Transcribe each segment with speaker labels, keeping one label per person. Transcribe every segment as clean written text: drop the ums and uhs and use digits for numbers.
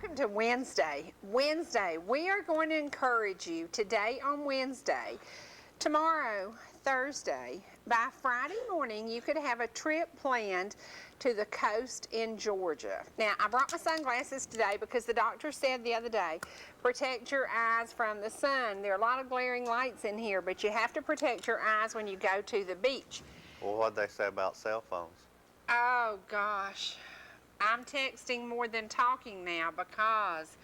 Speaker 1: welcome to Wednesday. Wednesday, we are going to encourage you today on Wednesday, tomorrow, Thursday, by Friday morning, you could have a trip planned to the coast in Georgia. Now, I brought my sunglasses today because the doctor said the other day, protect your eyes from the sun. There are a lot of glaring lights in here, but you have to protect your eyes when you go to the beach.
Speaker 2: Well, what'd they say about cell phones?
Speaker 1: Oh, gosh. I'm texting more than talking now because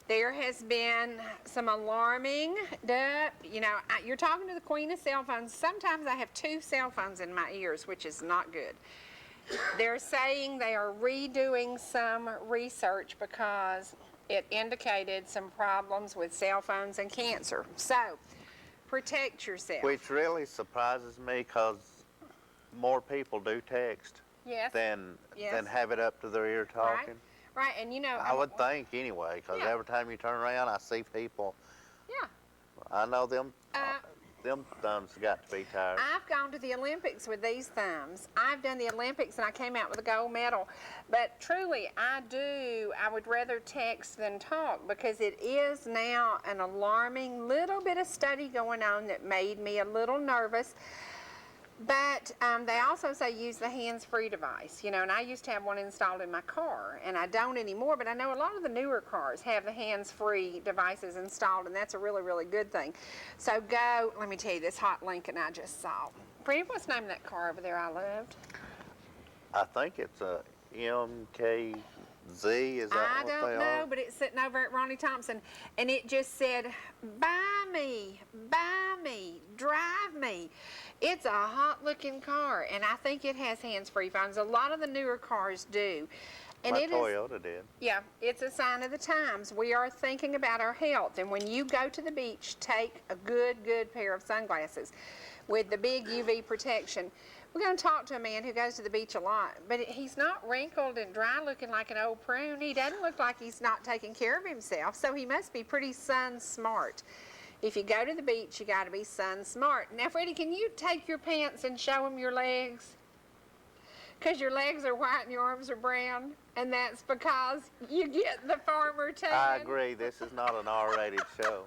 Speaker 1: there has been some alarming, you're talking to the queen of cell phones. Sometimes I have 2 cell phones in my ears, which is not good. They're saying they are redoing some research because it indicated some problems with cell phones and cancer. So, protect yourself.
Speaker 2: Which really surprises me because more people do text than have it up to their ear talking.
Speaker 1: Right, and
Speaker 2: I would think anyway, because every time you turn around, I see people.
Speaker 1: Yeah.
Speaker 2: I know them thumbs got to be tired.
Speaker 1: I've gone to the Olympics with these thumbs. I've done the Olympics and I came out with a gold medal. But truly, I would rather text than talk because it is now an alarming little bit of study going on that made me a little nervous. But they also say use the hands-free device, and I used to have one installed in my car, and I don't anymore, but I know a lot of the newer cars have the hands-free devices installed, and that's a really, really good thing. So let me tell you this hot Lincoln I just saw. Freddy, what's the name of that car over there I loved?
Speaker 2: I think it's a MKZ, is that
Speaker 1: I
Speaker 2: what they are?
Speaker 1: don't know, but it's sitting over at Ronnie Thompson, and it just said, buy me, drive me. It's a hot-looking car, and I think it has hands-free phones. A lot of the newer cars do. And
Speaker 2: my Toyota did.
Speaker 1: Yeah, it's a sign of the times. We are thinking about our health, and when you go to the beach, take a good pair of sunglasses with the big UV protection. We're going to talk to a man who goes to the beach a lot, but he's not wrinkled and dry looking like an old prune. He doesn't look like he's not taking care of himself, so he must be pretty sun smart. If you go to the beach, you got to be sun smart. Now, Freddy, can you take your pants and show them your legs? Because your legs are white and your arms are brown, and that's because you get the farmer tan.
Speaker 2: I agree. This is not an R-rated show.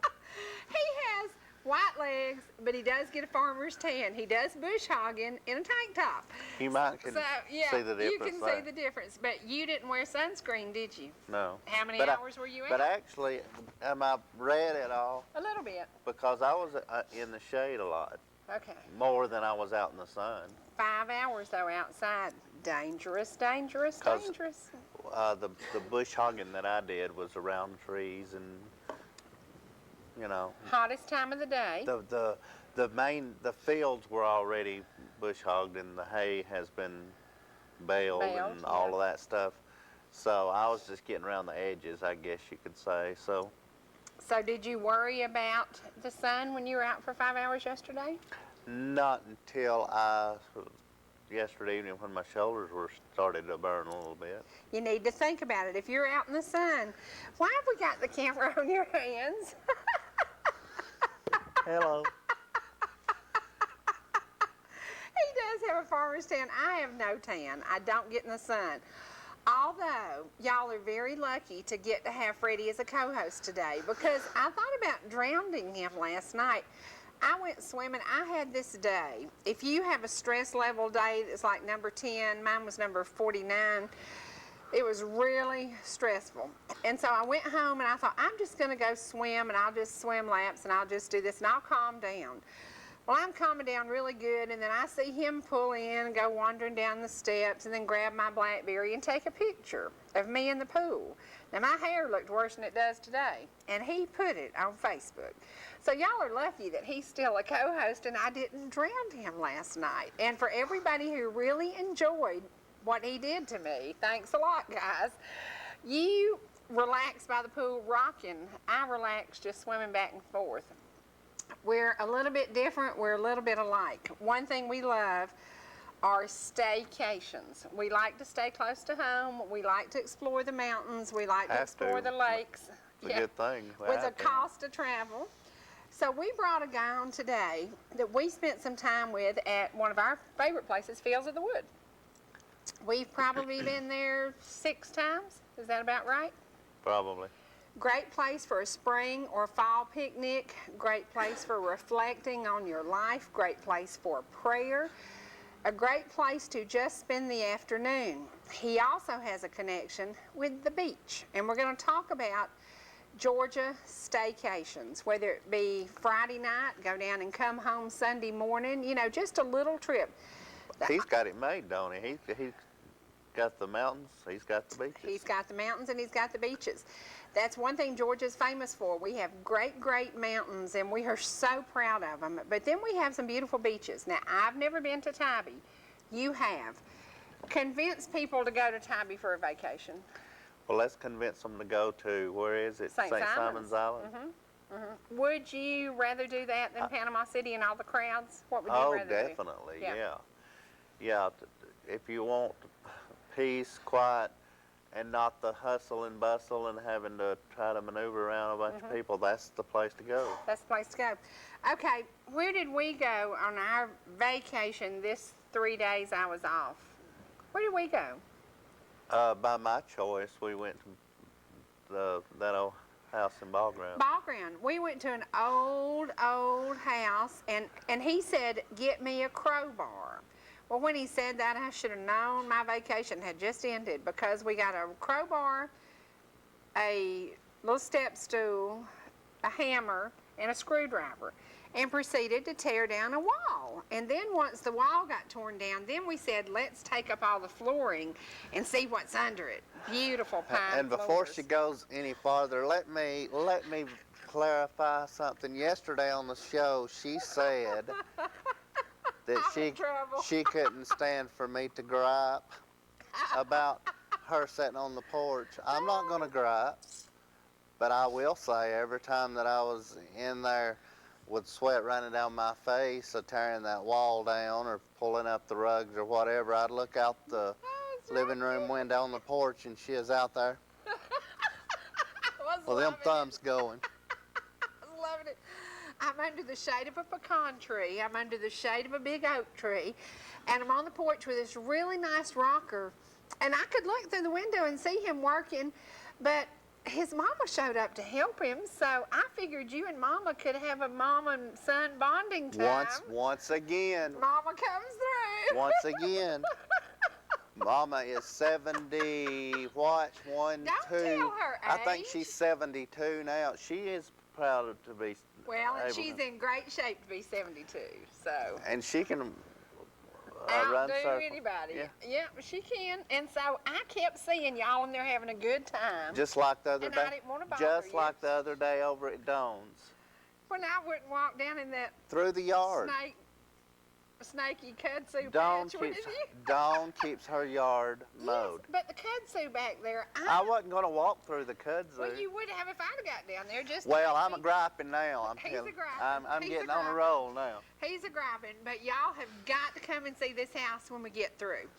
Speaker 1: He has white legs, but he does get a farmer's tan. He does bush hogging in a tank top.
Speaker 2: You might see the difference.
Speaker 1: You can see the difference. But you didn't wear sunscreen, did you?
Speaker 2: No.
Speaker 1: How many hours were you out?
Speaker 2: But actually, am I red at all?
Speaker 1: A little bit.
Speaker 2: Because I was in the shade a lot.
Speaker 1: Okay.
Speaker 2: More than I was out in the sun.
Speaker 1: 5 hours, though, outside. Dangerous.
Speaker 2: The bush hogging that I did was around trees and,
Speaker 1: Hottest time of the day.
Speaker 2: The fields were already bush hogged and the hay has been baled and all of that stuff. So I was just getting around the edges, I guess you could say. So
Speaker 1: did you worry about the sun when you were out for 5 hours yesterday?
Speaker 2: Not until yesterday evening when my shoulders were started to burn a little bit.
Speaker 1: You need to think about it. If you're out in the sun, why have we got the camera on your hands?
Speaker 2: Hello.
Speaker 1: He does have a farmer's tan. I have no tan. I don't get in the sun. Although, y'all are very lucky to get to have Freddy as a co-host today because I thought about drowning him last night. I went swimming. I had this day. If you have a stress level day that's like number 10, mine was number 49, it was really stressful. And so I went home and I thought, I'm just going to go swim and I'll just swim laps and I'll just do this and I'll calm down. Well, I'm calming down really good, and then I see him pull in and go wandering down the steps and then grab my BlackBerry and take a picture of me in the pool. Now, my hair looked worse than it does today, and he put it on Facebook. So y'all are lucky that he's still a co-host and I didn't drown him last night. And for everybody who really enjoyed what he did to me, thanks a lot, guys. You relaxed by the pool rocking. I relaxed just swimming back and forth. We're a little bit different. We're a little bit alike. One thing we love are staycations. We like to stay close to home. We like to explore the mountains. We like to explore the lakes.
Speaker 2: It's a good thing.
Speaker 1: With a cost of travel. So we brought a guy on today that we spent some time with at one of our favorite places, Fields of the Wood. We've probably been there 6 times. Is that about right?
Speaker 2: Probably.
Speaker 1: Great place for a spring or fall picnic. Great place for reflecting on your life. Great place for prayer. A great place to just spend the afternoon. He also has a connection with the beach. And we're going to talk about Georgia staycations, whether it be Friday night, go down and come home Sunday morning, you know, just a little trip.
Speaker 2: He's got it made, don't he? He's got the mountains, he's got the beaches.
Speaker 1: He's got the mountains and he's got the beaches. That's one thing Georgia's famous for. We have great, great mountains, and we are so proud of them. But then we have some beautiful beaches. Now, I've never been to Tybee. You have. Convince people to go to Tybee for a vacation.
Speaker 2: Well, let's convince them to go to, where is it?
Speaker 1: St.
Speaker 2: Simon's Island?
Speaker 1: Would you rather do that than Panama City and all the crowds? What would you
Speaker 2: Oh,
Speaker 1: rather
Speaker 2: definitely,
Speaker 1: do?
Speaker 2: yeah. If you want peace, quiet, and not the hustle and bustle and having to try to maneuver around a bunch of people, that's the place to go.
Speaker 1: That's the place to go. Okay, where did we go on our vacation this 3 days I was off? Where did we go?
Speaker 2: By my choice, we went to that old house in Ball Ground.
Speaker 1: Ball Ground. We went to an old house, and he said, get me a crowbar. Well, when he said that, I should have known my vacation had just ended, because we got a crowbar, a little step stool, a hammer, and a screwdriver, and proceeded to tear down a wall. And then once the wall got torn down, then we said, let's take up all the flooring and see what's under it. Beautiful pine
Speaker 2: And before
Speaker 1: floors.
Speaker 2: she goes any farther, let me clarify something. Yesterday on the show, she said that she couldn't stand for me to gripe about her sitting on the porch. I'm not going to gripe, but I will say every time that I was in there with sweat running down my face or tearing that wall down or pulling up the rugs or whatever, I'd look out the living room window on the porch and she is out there. Well, them thumbs going.
Speaker 1: I was loving it. I'm under the shade of a pecan tree. I'm under the shade of a big oak tree. And I'm on the porch with this really nice rocker. And I could look through the window and see him working, but his mama showed up to help him. So I figured you and mama could have a mama and son bonding time.
Speaker 2: Once again.
Speaker 1: Mama comes through.
Speaker 2: Once again. Mama is 70, what, one,
Speaker 1: Don't
Speaker 2: two.
Speaker 1: tell her
Speaker 2: I think
Speaker 1: age.
Speaker 2: she's 72 now. She is proud to be
Speaker 1: Well, and
Speaker 2: able
Speaker 1: she's
Speaker 2: to-
Speaker 1: in great shape to be 72, so.
Speaker 2: And she can run
Speaker 1: Outdo
Speaker 2: circles.
Speaker 1: anybody.
Speaker 2: Yeah.
Speaker 1: Yeah, she can. And so I kept seeing y'all in there having a good time.
Speaker 2: Just like the other
Speaker 1: And
Speaker 2: day.
Speaker 1: I didn't wanna bother
Speaker 2: Just
Speaker 1: you.
Speaker 2: like the other day over at Dawn's.
Speaker 1: When I wouldn't walk down in that
Speaker 2: Through the yard.
Speaker 1: snaky kudzu
Speaker 2: Dawn
Speaker 1: patch with
Speaker 2: keeps,
Speaker 1: you.
Speaker 2: Dawn keeps her yard mowed.
Speaker 1: Yes, but the kudzu back there,
Speaker 2: I wasn't going to walk through the kudzu.
Speaker 1: well, you would have if I'd have got down there. Just to
Speaker 2: Well,
Speaker 1: make
Speaker 2: I'm a
Speaker 1: me-
Speaker 2: griping now. I'm
Speaker 1: He's
Speaker 2: telling.
Speaker 1: a griping.
Speaker 2: I'm
Speaker 1: He's
Speaker 2: getting
Speaker 1: a
Speaker 2: on a
Speaker 1: griping.
Speaker 2: roll now.
Speaker 1: He's a griping, but y'all have got to come and see this house when we get through.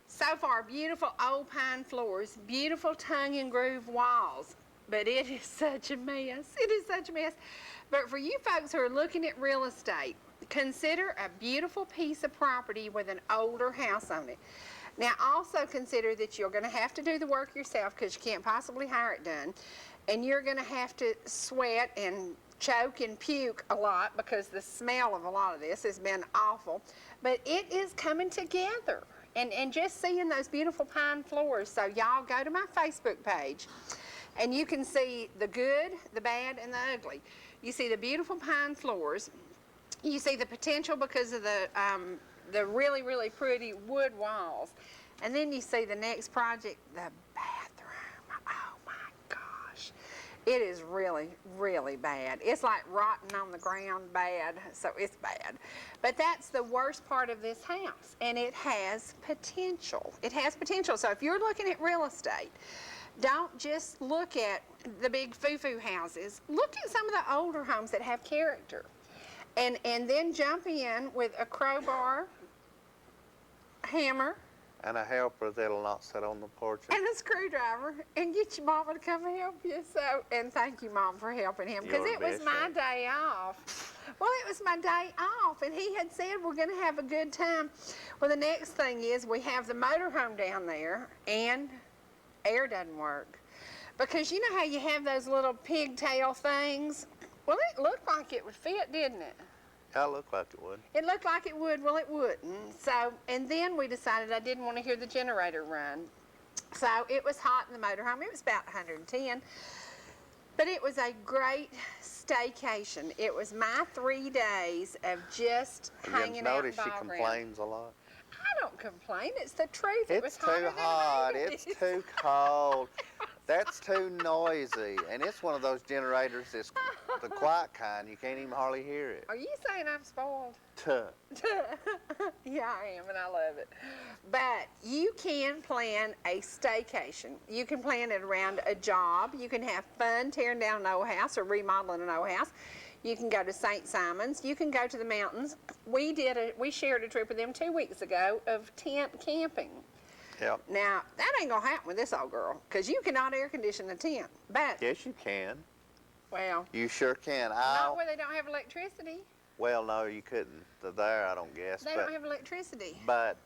Speaker 1: So far, beautiful old pine floors, beautiful tongue and groove walls, but it is such a mess. It is such a mess. But for you folks who are looking at real estate, consider a beautiful piece of property with an older house on it. Now, also consider that you're going to have to do the work yourself because you can't possibly hire it done. And you're going to have to sweat and choke and puke a lot because the smell of a lot of this has been awful. But it is coming together. And just seeing those beautiful pine floors. So y'all go to my Facebook page and you can see the good, the bad, and the ugly. You see the beautiful pine floors. You see the potential because of the really, really pretty wood walls. And then you see the next project, the bathroom. Oh my gosh. It is really, really bad. It's like rotten on the ground bad, so it's bad. But that's the worst part of this house, and it has potential. It has potential. So if you're looking at real estate, don't just look at the big foo-foo houses. Look at some of the older homes that have character. And then jump in with a crowbar, hammer,
Speaker 2: And a helper that'll not sit on the porch.
Speaker 1: and a screwdriver, and get your mama to come and help you. So, and thank you, Mom, for helping him, because
Speaker 2: You're
Speaker 1: it was
Speaker 2: best
Speaker 1: my
Speaker 2: friend.
Speaker 1: day off. Well, it was my day off, and he had said we're going to have a good time. Well, the next thing is we have the motorhome down there, and air doesn't work. Because you know how you have those little pigtail things? Well, it looked like it would fit, didn't it?
Speaker 2: Yeah, it looked like it would.
Speaker 1: It looked like it would. Well, it wouldn't. So, and then we decided I didn't want to hear the generator run. So it was hot in the motorhome. It was about 110. But it was a great staycation. It was my 3 days of just hanging out in
Speaker 2: Notice she
Speaker 1: ball ground.
Speaker 2: complains a lot.
Speaker 1: I don't complain. It's the truth. It was
Speaker 2: It's too
Speaker 1: hotter than
Speaker 2: hot.
Speaker 1: it
Speaker 2: It's
Speaker 1: is.
Speaker 2: too cold. That's too noisy. And it's one of those generators that's the quiet kind. You can't even hardly hear it.
Speaker 1: Are you saying I'm spoiled?
Speaker 2: Tuh.
Speaker 1: Yeah, I am, and I love it. But you can plan a staycation. You can plan it around a job. You can have fun tearing down an old house or remodeling an old house. You can go to St. Simon's. You can go to the mountains. We shared a trip with them 2 weeks ago of tent camping.
Speaker 2: Yep.
Speaker 1: Now, that ain't gonna happen with this old girl, because you cannot air condition a tent. But,
Speaker 2: Yes, you can.
Speaker 1: well,
Speaker 2: You sure can.
Speaker 1: not where they don't have electricity.
Speaker 2: Well, no, you couldn't. There, I don't guess.
Speaker 1: They don't have electricity.
Speaker 2: But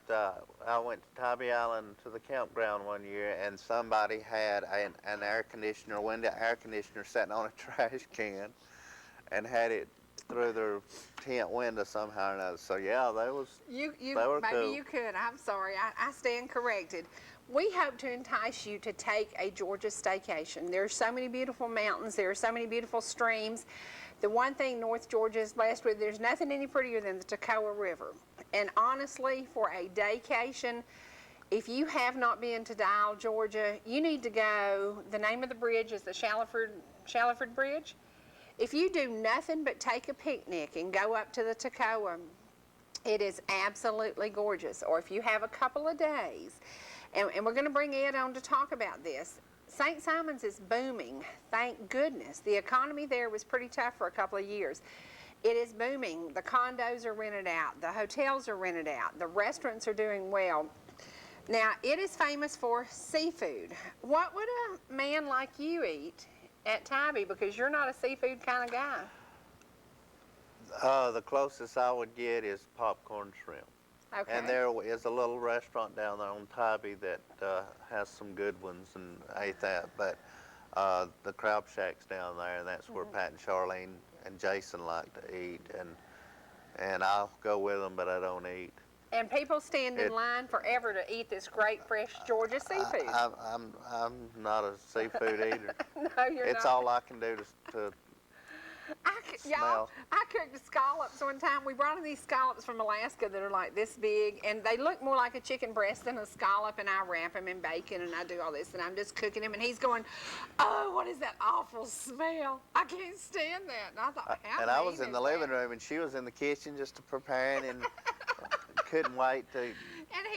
Speaker 2: I went to Tybee Island to the campground one year, and somebody had an air conditioner, window air conditioner, sitting on a trash can, and had it through their tent window somehow or another. So yeah, they were
Speaker 1: Maybe
Speaker 2: cool.
Speaker 1: you could. I'm sorry. I stand corrected. We hope to entice you to take a Georgia staycation. There are so many beautiful mountains. There are so many beautiful streams. The one thing North Georgia is blessed with, there's nothing any prettier than the Toccoa River. And honestly, for a daycation, if you have not been to Dial, Georgia, you need to go. The name of the bridge is the Shallowford Bridge. If you do nothing but take a picnic and go up to the Toccoa, it is absolutely gorgeous. Or if you have a couple of days, and we're going to bring Ed on to talk about this. St. Simon's is booming, thank goodness. The economy there was pretty tough for a couple of years. It is booming. The condos are rented out. The hotels are rented out. The restaurants are doing well. Now, it is famous for seafood. What would a man like you eat at Tybee, because you're not a seafood kind of guy?
Speaker 2: The closest I would get is popcorn shrimp.
Speaker 1: Okay.
Speaker 2: And there is a little restaurant down there on Tybee that has some good ones, and I ate that. But the Crab Shack's down there, and that's where Pat and Charlene and Jason like to eat. And I'll go with them, but I don't eat.
Speaker 1: And people stand in line forever to eat this great, fresh Georgia seafood.
Speaker 2: I'm not a seafood eater.
Speaker 1: No, you're
Speaker 2: It's
Speaker 1: not.
Speaker 2: all I can do to
Speaker 1: Y'all,
Speaker 2: smell.
Speaker 1: I cooked the scallops one time. We brought in these scallops from Alaska that are like this big, and they look more like a chicken breast than a scallop, and I wrap them in bacon, and I do all this, and I'm just cooking them, and he's going, oh, what is that awful smell? I can't stand that. And I thought, how
Speaker 2: And I was
Speaker 1: mean
Speaker 2: in the
Speaker 1: is
Speaker 2: living
Speaker 1: that?
Speaker 2: room, and she was in the kitchen just preparing, and couldn't wait to.
Speaker 1: And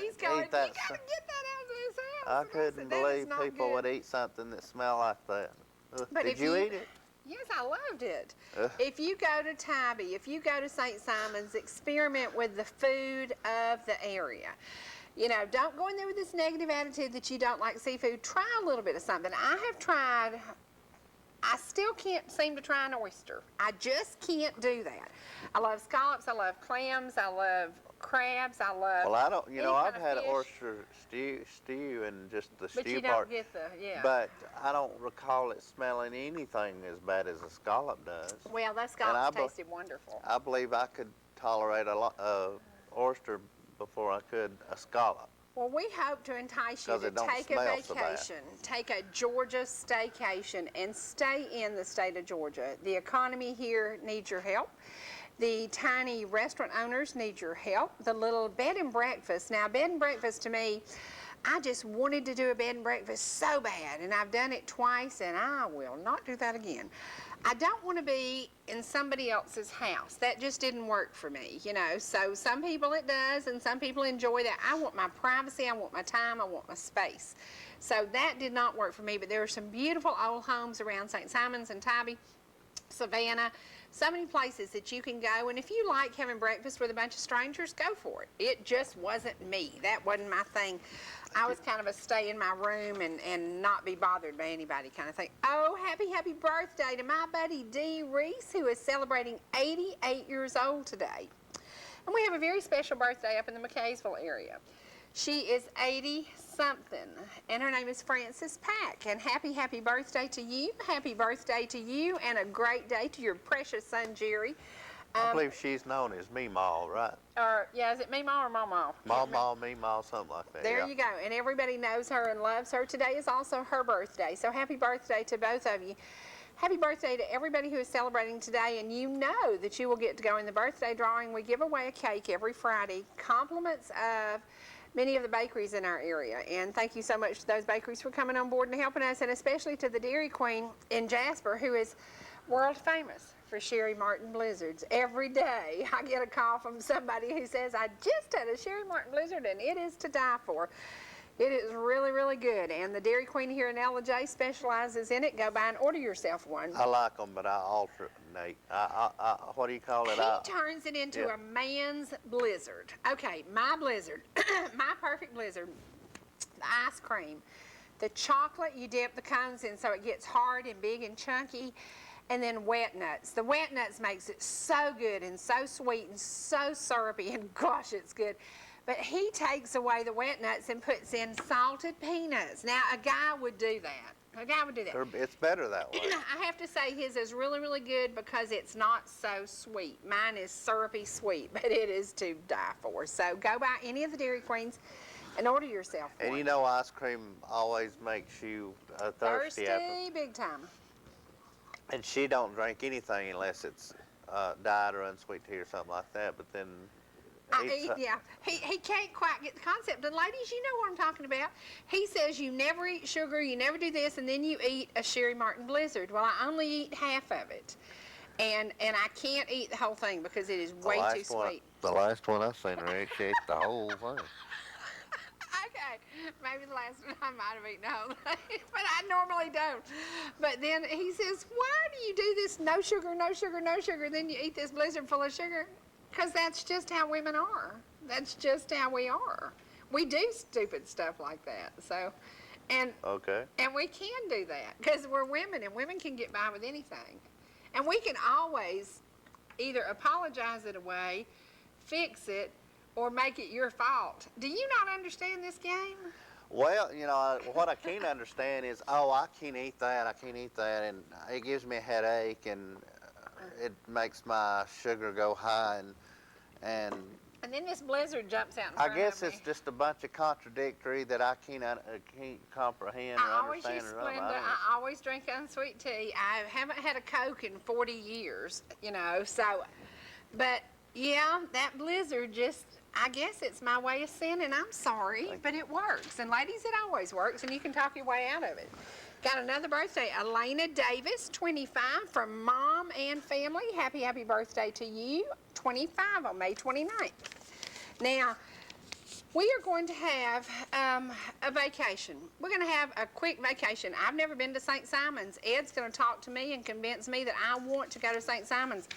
Speaker 1: he's going, you
Speaker 2: eat
Speaker 1: got to
Speaker 2: that
Speaker 1: get that out of this house.
Speaker 2: I
Speaker 1: And
Speaker 2: couldn't
Speaker 1: said, "That is
Speaker 2: believe
Speaker 1: not
Speaker 2: people
Speaker 1: good."
Speaker 2: would eat something that smelled like that.
Speaker 1: But
Speaker 2: Did
Speaker 1: if
Speaker 2: you eat it?
Speaker 1: Yes, I loved it.
Speaker 2: Ugh.
Speaker 1: If you go to Tybee, if you go to St. Simon's, experiment with the food of the area. You know, don't go in there with this negative attitude that you don't like seafood. Try a little bit of something. I still can't seem to try an oyster. I just can't do that. I love scallops, I love clams, I love crabs, I love
Speaker 2: Well, I don't.
Speaker 1: any
Speaker 2: I've
Speaker 1: kind of
Speaker 2: had an
Speaker 1: fish.
Speaker 2: oyster stew and just the
Speaker 1: But
Speaker 2: stew
Speaker 1: you
Speaker 2: part.
Speaker 1: don't get the, yeah.
Speaker 2: But I don't recall it smelling anything as bad as a scallop does.
Speaker 1: Well, that
Speaker 2: I
Speaker 1: scallops
Speaker 2: be-
Speaker 1: tasted wonderful.
Speaker 2: I believe I could tolerate a oyster before I could a scallop.
Speaker 1: Well, we hope to entice you
Speaker 2: 'Cause
Speaker 1: to
Speaker 2: it don't
Speaker 1: take a
Speaker 2: smell so bad.
Speaker 1: vacation, take a Georgia staycation, and stay in the state of Georgia. The economy here needs your help. The tiny restaurant owners need your help. The little bed and breakfast. Now, bed and breakfast to me, I just wanted to do a bed and breakfast so bad, and I've done it twice, and I will not do that again. I don't want to be in somebody else's house. That just didn't work for me, So some people it does, and some people enjoy that. I want my privacy, I want my time, I want my space. So that did not work for me, but there are some beautiful old homes around St. Simon's and Tybee, Savannah, so many places that you can go, and if you like having breakfast with a bunch of strangers, go for it. It just wasn't me. That wasn't my thing. I was kind of a stay in my room and not be bothered by anybody kind of thing. Oh, happy birthday to my buddy Dee Reese, who is celebrating 88 years old today. And we have a very special birthday up in the McKaysville area. She is 80 something, and her name is Frances Pack. And happy birthday to you. Happy birthday to you, and a great day to your precious son, Cherie.
Speaker 2: I believe she's known as Meemaw, right?
Speaker 1: Or, yeah, is it Meemaw or Mamaw?
Speaker 2: Mamaw, Meemaw, something like that.
Speaker 1: There
Speaker 2: yeah.
Speaker 1: you go. And everybody knows her and loves her. Today is also her birthday. So happy birthday to both of you. Happy birthday to everybody who is celebrating today. And you know that you will get to go in the birthday drawing. We give away a cake every Friday. Compliments of many of the bakeries in our area. And thank you so much to those bakeries for coming on board and helping us. And especially to the Dairy Queen in Jasper, who is world famous for Cherie Martin blizzards. Every day I get a call from somebody who says, I just had a Cherie Martin blizzard and it is to die for. It is really, really good. And the Dairy Queen here in LJ specializes in it. Go by and order yourself one.
Speaker 2: I like them, but I alternate. What do you call it?
Speaker 1: He turns it into a man's blizzard. Okay, my blizzard, my perfect blizzard, the ice cream, the chocolate you dip the cones in so it gets hard and big and chunky. And then wet nuts. The wet nuts makes it so good and so sweet and so syrupy, and gosh, it's good. But he takes away the wet nuts and puts in salted peanuts. Now, a guy would do that. A guy would do that.
Speaker 2: It's better that way.
Speaker 1: I have to say his is really, really good because it's not so sweet. Mine is syrupy sweet, but it is to die for. So go by any of the Dairy Queens and order yourself one.
Speaker 2: And you know, ice cream always makes you thirsty after.
Speaker 1: Big time.
Speaker 2: And she don't drink anything unless it's diet or unsweet tea or something like that. But then,
Speaker 1: yeah, he can't quite get the concept. And ladies, you know what I'm talking about. He says you never eat sugar, you never do this, and then you eat a Cherie Martin blizzard. Well, I only eat half of it, and I can't eat the whole thing because it is way too sweet.
Speaker 2: The last one I seen her eat, she ate the whole thing.
Speaker 1: Okay, maybe the last one I might have eaten the whole thing, but I normally don't. But then he says, why do you do this no sugar, no sugar, no sugar, then you eat this blizzard full of sugar? Because that's just how women are. That's just how we are. We do stupid stuff like that. So, and we can do that because we're women, and women can get by with anything. And we can always either apologize it away, fix it, or make it your fault. Do you not understand this game?
Speaker 2: Well, you know, what I can't understand is, I can't eat that, and it gives me a headache, and it makes my sugar go high, and
Speaker 1: then this blizzard jumps out in front of me.
Speaker 2: I guess it's just a bunch of contradictory that I can't comprehend or understand.
Speaker 1: I always drink unsweet tea. I haven't had a Coke in 40 years, you know, so, but yeah, that blizzard just, I guess it's my way of sinning. I'm sorry, but it works. And ladies, it always works, and you can talk your way out of it. Got another birthday, Elena Davis, 25, from Mom and family. Happy birthday to you, 25 on May 29th. Now, we are going to have a vacation. We're going to have a quick vacation. I've never been to St. Simon's. Ed's going to talk to me and convince me that I want to go to St. Simon's.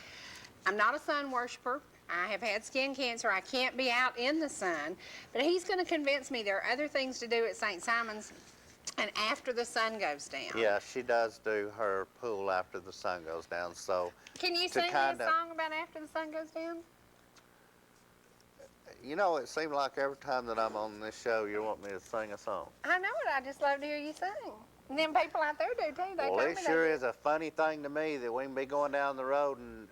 Speaker 1: I'm not a sun worshiper. I have had skin cancer. I can't be out in the sun. But he's going to convince me there are other things to do at St. Simon's and after the sun goes down.
Speaker 2: Yeah, she does do her pool after the sun goes down. So
Speaker 1: can you sing me a song about after the sun goes down?
Speaker 2: You know, it seems like every time that I'm on this show, you want me to sing a song.
Speaker 1: I know it. I just love to hear you sing. And then people out there do too. They
Speaker 2: well, it sure is a funny thing to me that we can be going down the road and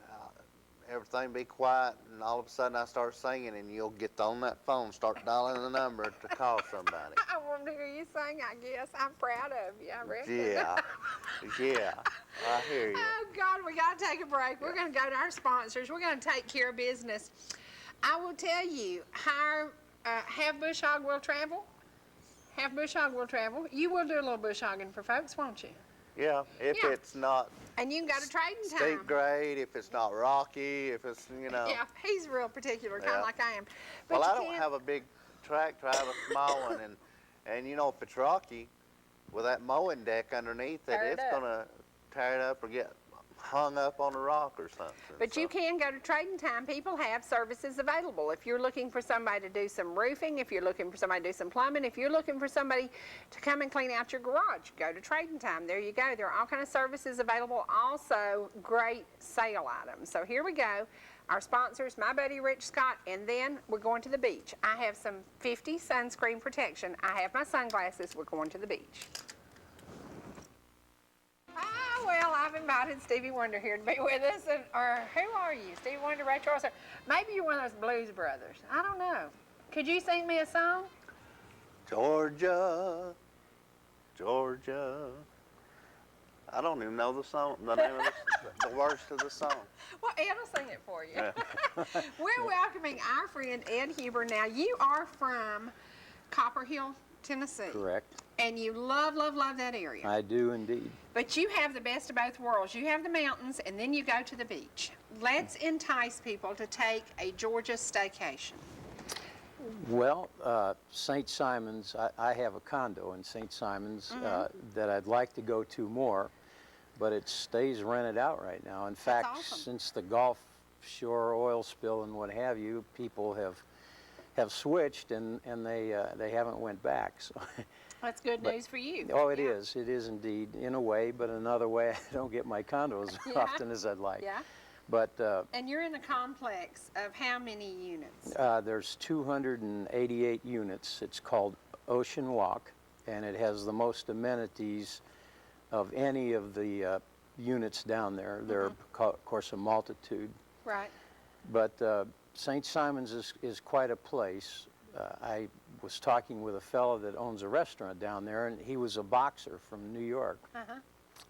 Speaker 2: everything be quiet, and all of a sudden I start singing, and you'll get on that phone, start dialing the number to call somebody.
Speaker 1: I want to hear you sing, I guess. I'm proud of you, I reckon.
Speaker 2: Yeah, I hear you.
Speaker 1: Oh, God, we got to take a break. We're going to go to our sponsors. We're going to take care of business. I will tell you, have Bush Hog will travel. Have Bush Hog will travel. You will do a little bush hogging for folks, won't you?
Speaker 2: Yeah, if it's not
Speaker 1: and you can go to trading time.
Speaker 2: steep grade, if it's not rocky, if it's, you know.
Speaker 1: Yeah, he's real particular, kind of like I am. But
Speaker 2: well, I don't have a big tractor. I have a small one, and you know, if it's rocky, with that mowing deck underneath it, it's going to tear it up or get hung up on a rock or something.
Speaker 1: But you can go to Trading Time. People have services available. If you're looking for somebody to do some roofing, if you're looking for somebody to do some plumbing, if you're looking for somebody to come and clean out your garage, go to Trading Time. There you go. There are all kinds of services available. Also, great sale items. So here we go. our sponsors, my buddy Rich Scott, and then we're going to the beach. I have some 50 sunscreen protection. I have my sunglasses. We're going to the beach. Ah, well, I've invited Stevie Wonder here to be with us. Or who are you? Stevie Wonder, Ray Charles? Maybe you're one of those blues brothers. I don't know. Could you sing me a song?
Speaker 2: Georgia, Georgia. I don't even know the song, the name of the words to the song.
Speaker 1: Well, Ed will sing it for you. We're welcoming our friend Ed Huber. Now, you are from Copper Hill, Tennessee.
Speaker 3: Correct.
Speaker 1: And you love, love, love that area.
Speaker 3: I do indeed.
Speaker 1: But you have the best of both worlds. You have the mountains, and then you go to the beach. Let's entice people to take a Georgia staycation.
Speaker 3: Well, St. Simons, I have a condo in St. Simons that I'd like to go to more, but it stays rented out right now. In fact,
Speaker 1: awesome.
Speaker 3: Since the Gulf Shore oil spill and what have you, people have switched and they haven't went back. So.
Speaker 1: That's good news for you.
Speaker 3: Oh, it is. It is indeed, in a way, but another way, I don't get my condos as often as I'd like.
Speaker 1: Yeah.
Speaker 3: But
Speaker 1: and you're in a complex of how many units?
Speaker 3: there's 288 units. It's called Ocean Walk, and it has the most amenities of any of the units down there. There are, of course, a multitude.
Speaker 1: Right.
Speaker 3: But St. Simons is quite a place. I was talking with a fellow that owns a restaurant down there, and he was a boxer from New York.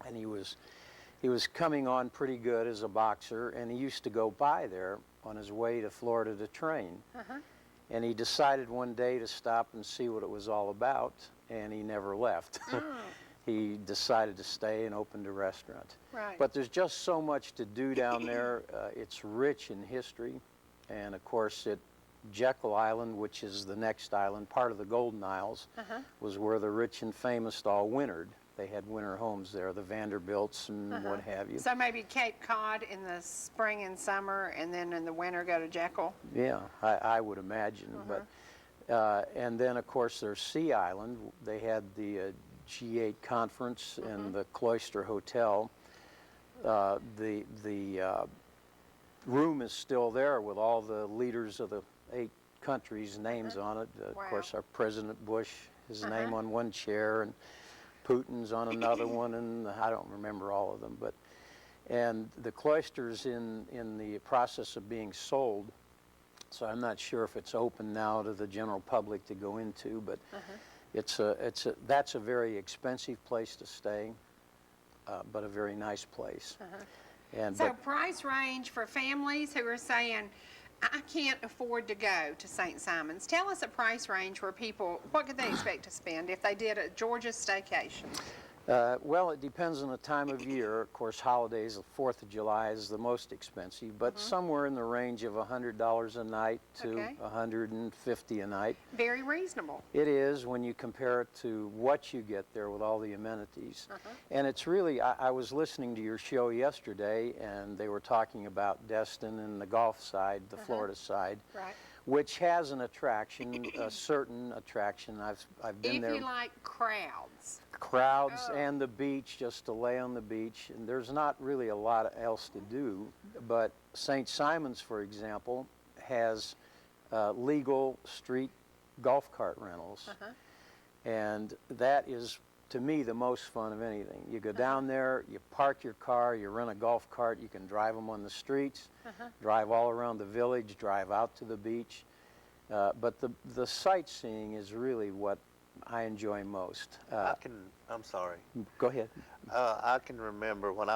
Speaker 3: And he was coming on pretty good as a boxer, and he used to go by there on his way to Florida to train. And he decided one day to stop and see what it was all about, and he never left. He decided to stay and opened a restaurant.
Speaker 1: Right.
Speaker 3: But there's just so much to do down there. It's rich in history, and of course Jekyll Island, which is the next island, part of the Golden Isles, was where the rich and famous all wintered. They had winter homes there, the Vanderbilts and what have you.
Speaker 1: So maybe Cape Cod in the spring and summer, and then in the winter go to Jekyll?
Speaker 3: Yeah, I would imagine. But and then, of course, there's Sea Island. They had the G8 conference and the Cloister Hotel. The room is still there with all the leaders of the 8 countries' names on it. Of course, our President Bush, his name on one chair, and Putin's on another one, and I don't remember all of them. And the Cloister's in the process of being sold, so I'm not sure if it's open now to the general public to go into, but that's a very expensive place to stay, but a very nice place. And
Speaker 1: so price range for families who are saying, I can't afford to go to St. Simons. Tell us a price range where people, what could they expect to spend if they did a Georgia staycation?
Speaker 3: Well, it depends on the time of year. Of course, holidays, the 4th of July is the most expensive, but somewhere in the range of $100 a night to $150 a night.
Speaker 1: Very reasonable.
Speaker 3: It is when you compare it to what you get there with all the amenities. And it's really, I was listening to your show yesterday, and they were talking about Destin and the Gulf side, the Florida side.
Speaker 1: Right.
Speaker 3: Which has an attraction, a certain attraction. I've been there.
Speaker 1: If you like crowds.
Speaker 3: Crowds and the beach, just to lay on the beach. And there's not really a lot else to do. But St. Simons, for example, has legal street golf cart rentals. And that is, to me, the most fun of anything. You go down there, you park your car, you rent a golf cart, you can drive them on the streets, drive all around the village, drive out to the beach. But the sightseeing is really what I enjoy most.
Speaker 2: I'm sorry.
Speaker 3: Go ahead.
Speaker 2: I can remember when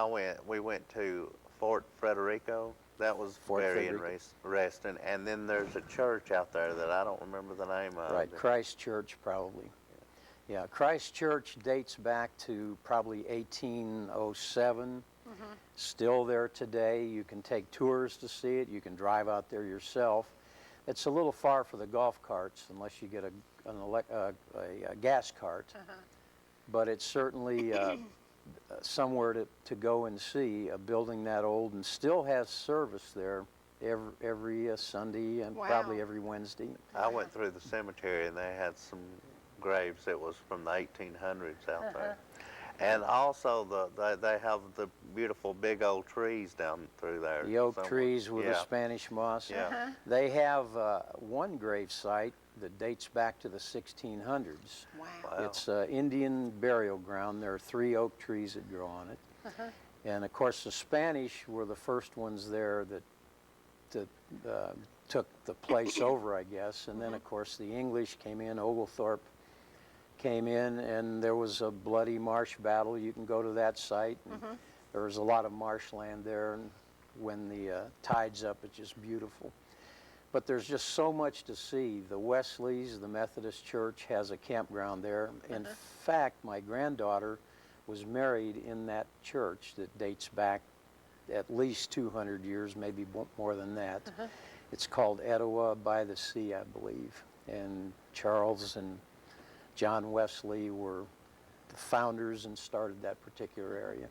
Speaker 2: we went to Fort Frederico. That was very interesting. And then there's a church out there that I don't remember the name of.
Speaker 3: Right, Christ Church, probably. Yeah, Christ Church dates back to probably 1807. Still there today. You can take tours to see it. You can drive out there yourself. It's a little far for the golf carts unless you get a gas cart. But it's certainly somewhere to go and see, a building that old, and still has service there every Sunday and probably every Wednesday.
Speaker 2: I went through the cemetery and they had some graves that was from the 1800s out there. And also they have the beautiful big old trees down through there.
Speaker 3: The oak
Speaker 2: somewhere.
Speaker 3: trees with the
Speaker 2: Yeah.
Speaker 3: Spanish moss.
Speaker 2: Yeah.
Speaker 3: They have one grave site that dates back to the 1600s.
Speaker 1: Wow.
Speaker 2: Wow.
Speaker 3: It's Indian burial ground. There are 3 oak trees that grow on it. And of course the Spanish were the first ones there that took the place over, I guess. And then of course the English came in, Oglethorpe came in, and there was a bloody marsh battle. You can go to that site. And there was a lot of marshland there, and when the tide's up, it's just beautiful. But there's just so much to see. The Wesleys, the Methodist Church, has a campground there. In fact, my granddaughter was married in that church that dates back at least 200 years, maybe more than that. It's called Etowah by the Sea, I believe. And Charles and John Wesley were the founders and started that particular area.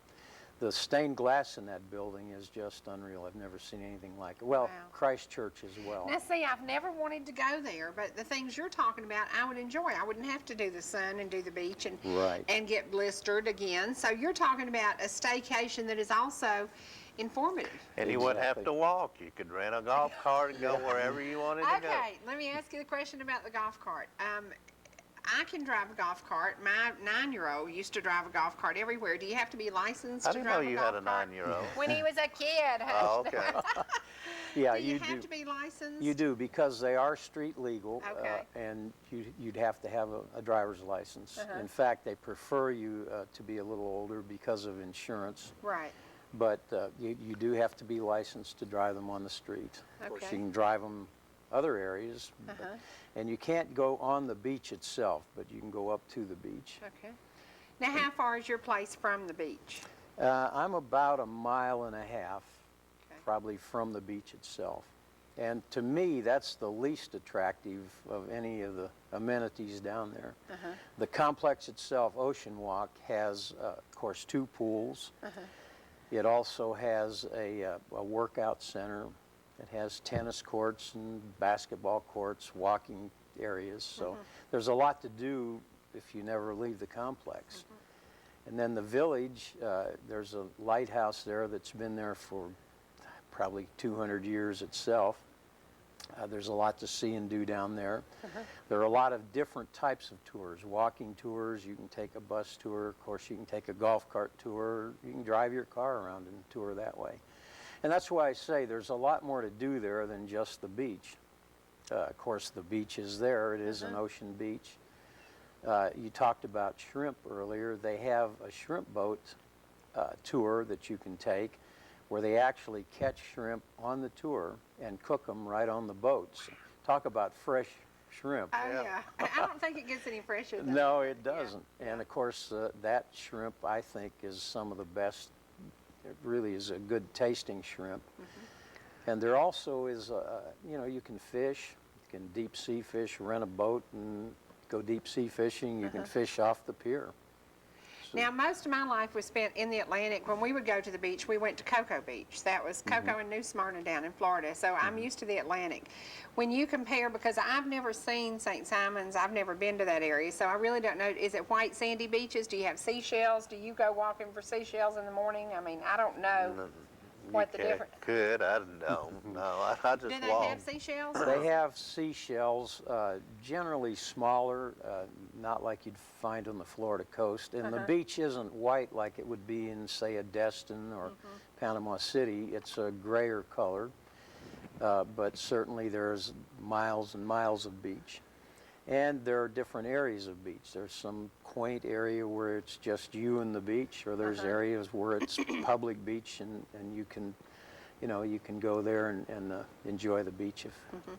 Speaker 3: The stained glass in that building is just unreal. I've never seen anything like it. Well,
Speaker 1: Wow.
Speaker 3: Christ Church as well.
Speaker 1: Now, see, I've never wanted to go there, but the things you're talking about, I would enjoy. I wouldn't have to do the sun and do the beach and
Speaker 3: Right.
Speaker 1: and get blistered again. So you're talking about a staycation that is also informative.
Speaker 2: And you wouldn't have
Speaker 3: Exactly.
Speaker 2: to walk. You could rent a golf cart and go wherever you wanted to go.
Speaker 1: Okay, let me ask you the question about the golf cart. I can drive a golf cart. My 9-year-old used to drive a golf cart everywhere. Do you have to be licensed
Speaker 2: I
Speaker 1: to
Speaker 2: didn't know
Speaker 1: drive
Speaker 2: you
Speaker 1: a
Speaker 2: had
Speaker 1: golf
Speaker 2: a
Speaker 1: cart?
Speaker 2: 9-year-old.
Speaker 1: When he was a kid.
Speaker 2: Oh, okay.
Speaker 3: Yeah,
Speaker 1: Do you
Speaker 3: you
Speaker 1: have
Speaker 3: do.
Speaker 1: to be licensed?
Speaker 3: You do, because they are street legal,
Speaker 1: Okay.
Speaker 3: and you'd have to have a driver's license. In fact, they prefer you to be a little older because of insurance,
Speaker 1: Right.
Speaker 3: but you do have to be licensed to drive them on the street. Of course,
Speaker 1: Okay.
Speaker 3: you can drive them other areas, and you can't go on the beach itself, but you can go up to the beach.
Speaker 1: Okay. Now, how far is your place from the beach?
Speaker 3: I'm about 1.5 miles,
Speaker 1: Okay.
Speaker 3: probably from the beach itself. And to me, that's the least attractive of any of the amenities down there. The complex itself, Ocean Walk, has, of course, 2 pools. It also has a workout center. It has tennis courts and basketball courts, walking areas. So there's a lot to do if you never leave the complex. And then the village, there's a lighthouse there that's been there for probably 200 years itself. There's a lot to see and do down there. There are a lot of different types of tours, walking tours. You can take a bus tour. Of course, you can take a golf cart tour. You can drive your car around and tour that way. And that's why I say there's a lot more to do there than just the beach. Of course, the beach is there. It is an ocean beach. You talked about shrimp earlier. They have a shrimp boat tour that you can take where they actually catch shrimp on the tour and cook them right on the boats. Talk about fresh shrimp.
Speaker 1: Oh, yeah. I don't think it gets any fresher than
Speaker 3: No,
Speaker 1: that.
Speaker 3: it doesn't. And of course, that shrimp, I think, is some of the best. It really is a good tasting shrimp. And there also is, you can fish. You can deep sea fish, rent a boat and go deep sea fishing. You can fish off the pier. So,
Speaker 1: Now, most of my life was spent in the Atlantic. When we would go to the beach, we went to Cocoa Beach. That was Cocoa and New Smyrna down in Florida. So I'm used to the Atlantic. When you compare, because I've never seen St. Simon's, I've never been to that area, so I really don't know. Is it white sandy beaches? Do you have seashells? Do you go walking for seashells in the morning? I mean, I don't know what the difference.
Speaker 2: Could, I don't know. No, I just
Speaker 1: Do they
Speaker 2: walk.
Speaker 1: have seashells?
Speaker 3: they have seashells, generally smaller, not like you'd find on the Florida coast. And the beach isn't white like it would be in, say, a Destin or Panama City. It's a grayer color, but certainly there's miles and miles of beach. And there are different areas of beach. There's some quaint area where it's just you and the beach, or there's areas where it's public beach and you can, you can go there and enjoy the beach if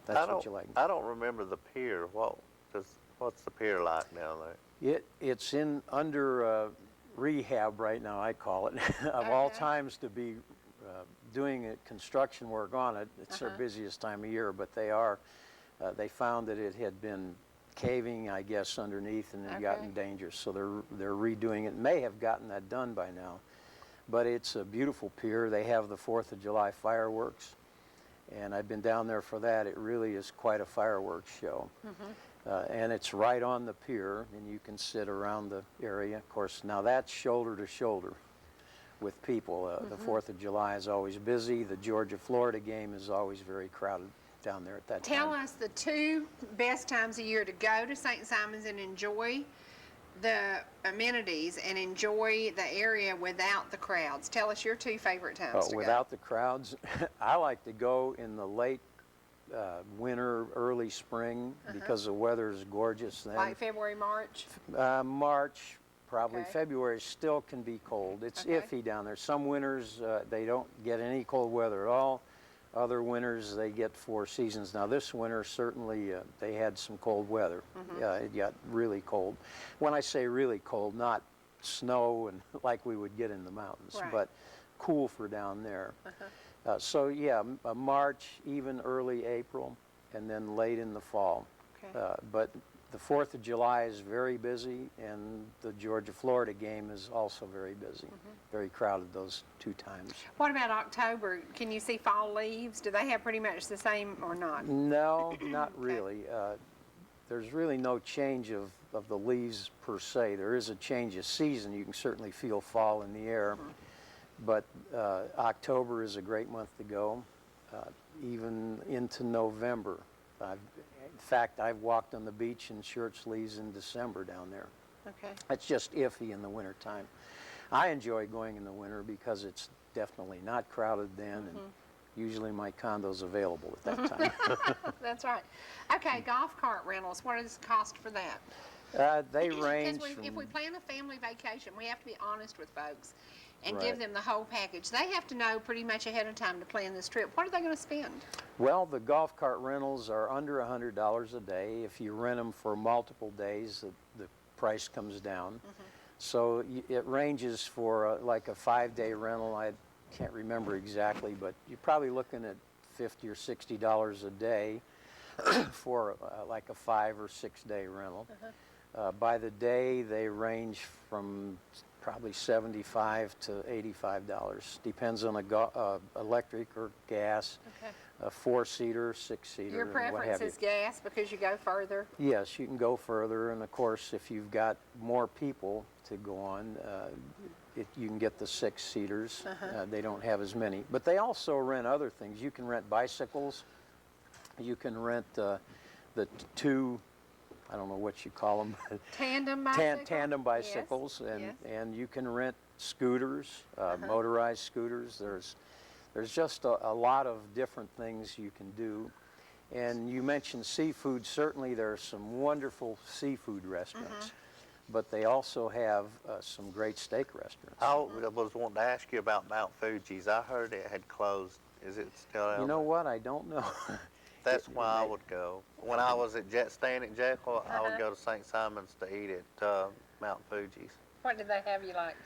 Speaker 3: that's what you like.
Speaker 2: I don't remember the pier. What's the pier like down there?
Speaker 3: It's under rehab right now, I call it. Of all times to be doing construction work on it, it's their busiest time of year, but they found that it had been caving, I guess, underneath and had gotten dangerous, so they're redoing it. May have gotten that done by now, but it's a beautiful pier. They have the 4th of July fireworks, and I've been down there for that. It really is quite a fireworks show. And it's right on the pier, and you can sit around the area. Of course, now that's shoulder to shoulder with people. The 4th of July is always busy. The Georgia-Florida game is always very crowded down there at that time.
Speaker 1: Tell us the 2 best times a year to go to St. Simon's and enjoy the amenities and enjoy the area without the crowds. Tell us your 2 favorite times to go.
Speaker 3: Without the crowds, I like to go in the late winter, early spring, because the weather is gorgeous then.
Speaker 1: Like February, March?
Speaker 3: March, probably.
Speaker 1: Okay.
Speaker 3: February still can be cold. It's
Speaker 1: Okay.
Speaker 3: iffy down there. Some winters, they don't get any cold weather at all. Other winters, they get 4 seasons. Now, this winter, certainly, they had some cold weather. It got really cold. When I say really cold, not snow and like we would get in the mountains,
Speaker 1: Right.
Speaker 3: but cool for down there. So, yeah, March, even early April, and then late in the fall.
Speaker 1: Okay.
Speaker 3: But the 4th of July is very busy, and the Georgia-Florida game is also very busy. Very crowded those 2 times.
Speaker 1: What about October? Can you see fall leaves? Do they have pretty much the same or not?
Speaker 3: No, not really. There's really no change of the leaves per se. There is a change of season. You can certainly feel fall in the air. But October is a great month to go, even into November. In fact, I've walked on the beach in shirt sleeves in December down there.
Speaker 1: Okay.
Speaker 3: It's just iffy in the wintertime. I enjoy going in the winter because it's definitely not crowded then, and usually my condo's available at that time.
Speaker 1: That's right. Okay, golf cart rentals. What does it cost for that?
Speaker 3: They range
Speaker 1: Because if
Speaker 3: from...
Speaker 1: we plan a family vacation, we have to be honest with folks and
Speaker 3: Right.
Speaker 1: give them the whole package. They have to know pretty much ahead of time to plan this trip. What are they going to spend?
Speaker 3: Well, the golf cart rentals are under $100 a day. If you rent them for multiple days, the price comes down. So it ranges for like a 5-day rental. I can't remember exactly, but you're probably looking at $50 or $60 a day for like a 5 or 6-day rental. By the day, they range from probably $75 to $85. Depends on the electric or gas.
Speaker 1: Okay.
Speaker 3: A 4-seater, 6-seater,
Speaker 1: Your
Speaker 3: and what
Speaker 1: preference
Speaker 3: have you.
Speaker 1: is gas because you go further?
Speaker 3: Yes, you can go further, and of course, if you've got more people to go on, you can get the 6-seaters. They don't have as many, but they also rent other things. You can rent bicycles. You can rent the 2, I don't know what you call them,
Speaker 1: Tandem bicycles?
Speaker 3: tandem bicycles,
Speaker 1: Yes.
Speaker 3: and
Speaker 1: Yes.
Speaker 3: and you can rent scooters, motorized scooters. There's just a lot of different things you can do. And you mentioned seafood. Certainly there are some wonderful seafood restaurants, but they also have some great steak restaurants.
Speaker 2: I was wanting to ask you about Mount Fuji's. I heard it had closed. Is it still out?
Speaker 3: You know what? I don't know.
Speaker 2: That's why I would go. When I was staying at Jekyll, I would go to St. Simon's to eat at Mount Fuji's.
Speaker 1: What did they have you like?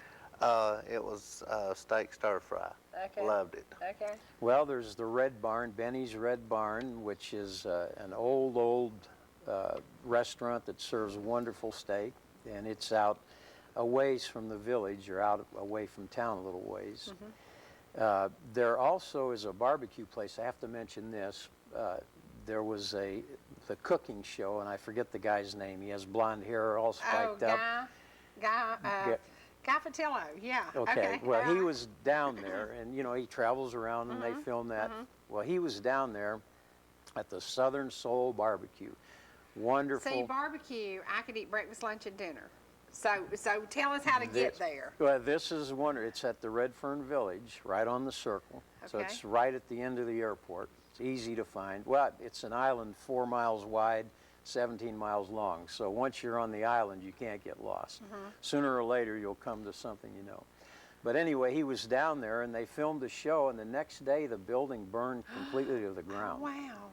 Speaker 2: It was steak stir fry.
Speaker 1: Okay.
Speaker 2: Loved it.
Speaker 1: Okay.
Speaker 3: Well, there's the Red Barn, Benny's Red Barn, which is an old restaurant that serves wonderful steak, and it's out a ways from the village, or out away from town a little ways. There also is a barbecue place. I have to mention this. There was the cooking show, and I forget the guy's name. He has blonde hair, all spiked up.
Speaker 1: Guy Fatillo, yeah.
Speaker 3: Okay, well, he was down there, and you know, he travels around and they film that. Well, he was down there at the Southern Soul Barbecue. Wonderful.
Speaker 1: See, barbecue, I could eat breakfast, lunch, and dinner. So tell us how to get there.
Speaker 3: Well, this is wonderful. It's at the Redfern Village, right on the circle. So
Speaker 1: Okay.
Speaker 3: it's right at the end of the airport. It's easy to find. Well, it's an island 4 miles wide, 17 miles long. So once you're on the island, you can't get lost. Sooner or later, you'll come to something you know. But anyway, he was down there, and they filmed the show, and the next day, the building burned completely to the ground.
Speaker 1: Wow.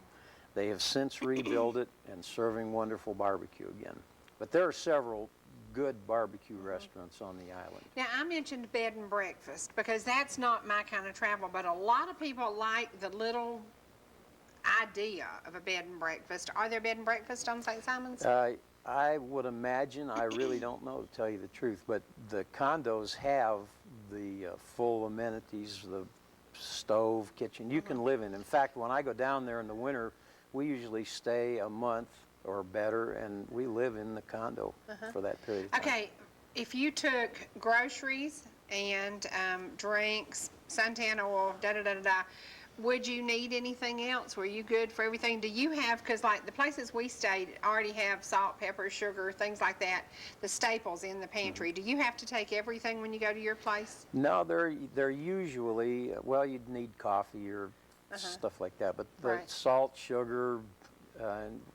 Speaker 3: They have since rebuilt it and serving wonderful barbecue again. But there are several good barbecue restaurants on the island.
Speaker 1: Now, I mentioned bed and breakfast because that's not my kind of travel, but a lot of people like the little idea of a bed and breakfast. Are there bed and breakfast on St. Simon's?
Speaker 3: I would imagine, I really don't know to tell you the truth, but the condos have the full amenities, the stove, kitchen, you can live in. In fact, when I go down there in the winter, we usually stay a month or better, and we live in the condo for that period of time.
Speaker 1: Okay, if you took groceries and drinks, suntan oil, da-da-da-da-da, would you need anything else? Were you good for everything? Do you have, because like the places we stayed already have salt, pepper, sugar, things like that, the staples in the pantry. Do you have to take everything when you go to your place?
Speaker 3: No, they're usually, well, you'd need coffee or stuff like that, but the
Speaker 1: Right.
Speaker 3: salt, sugar,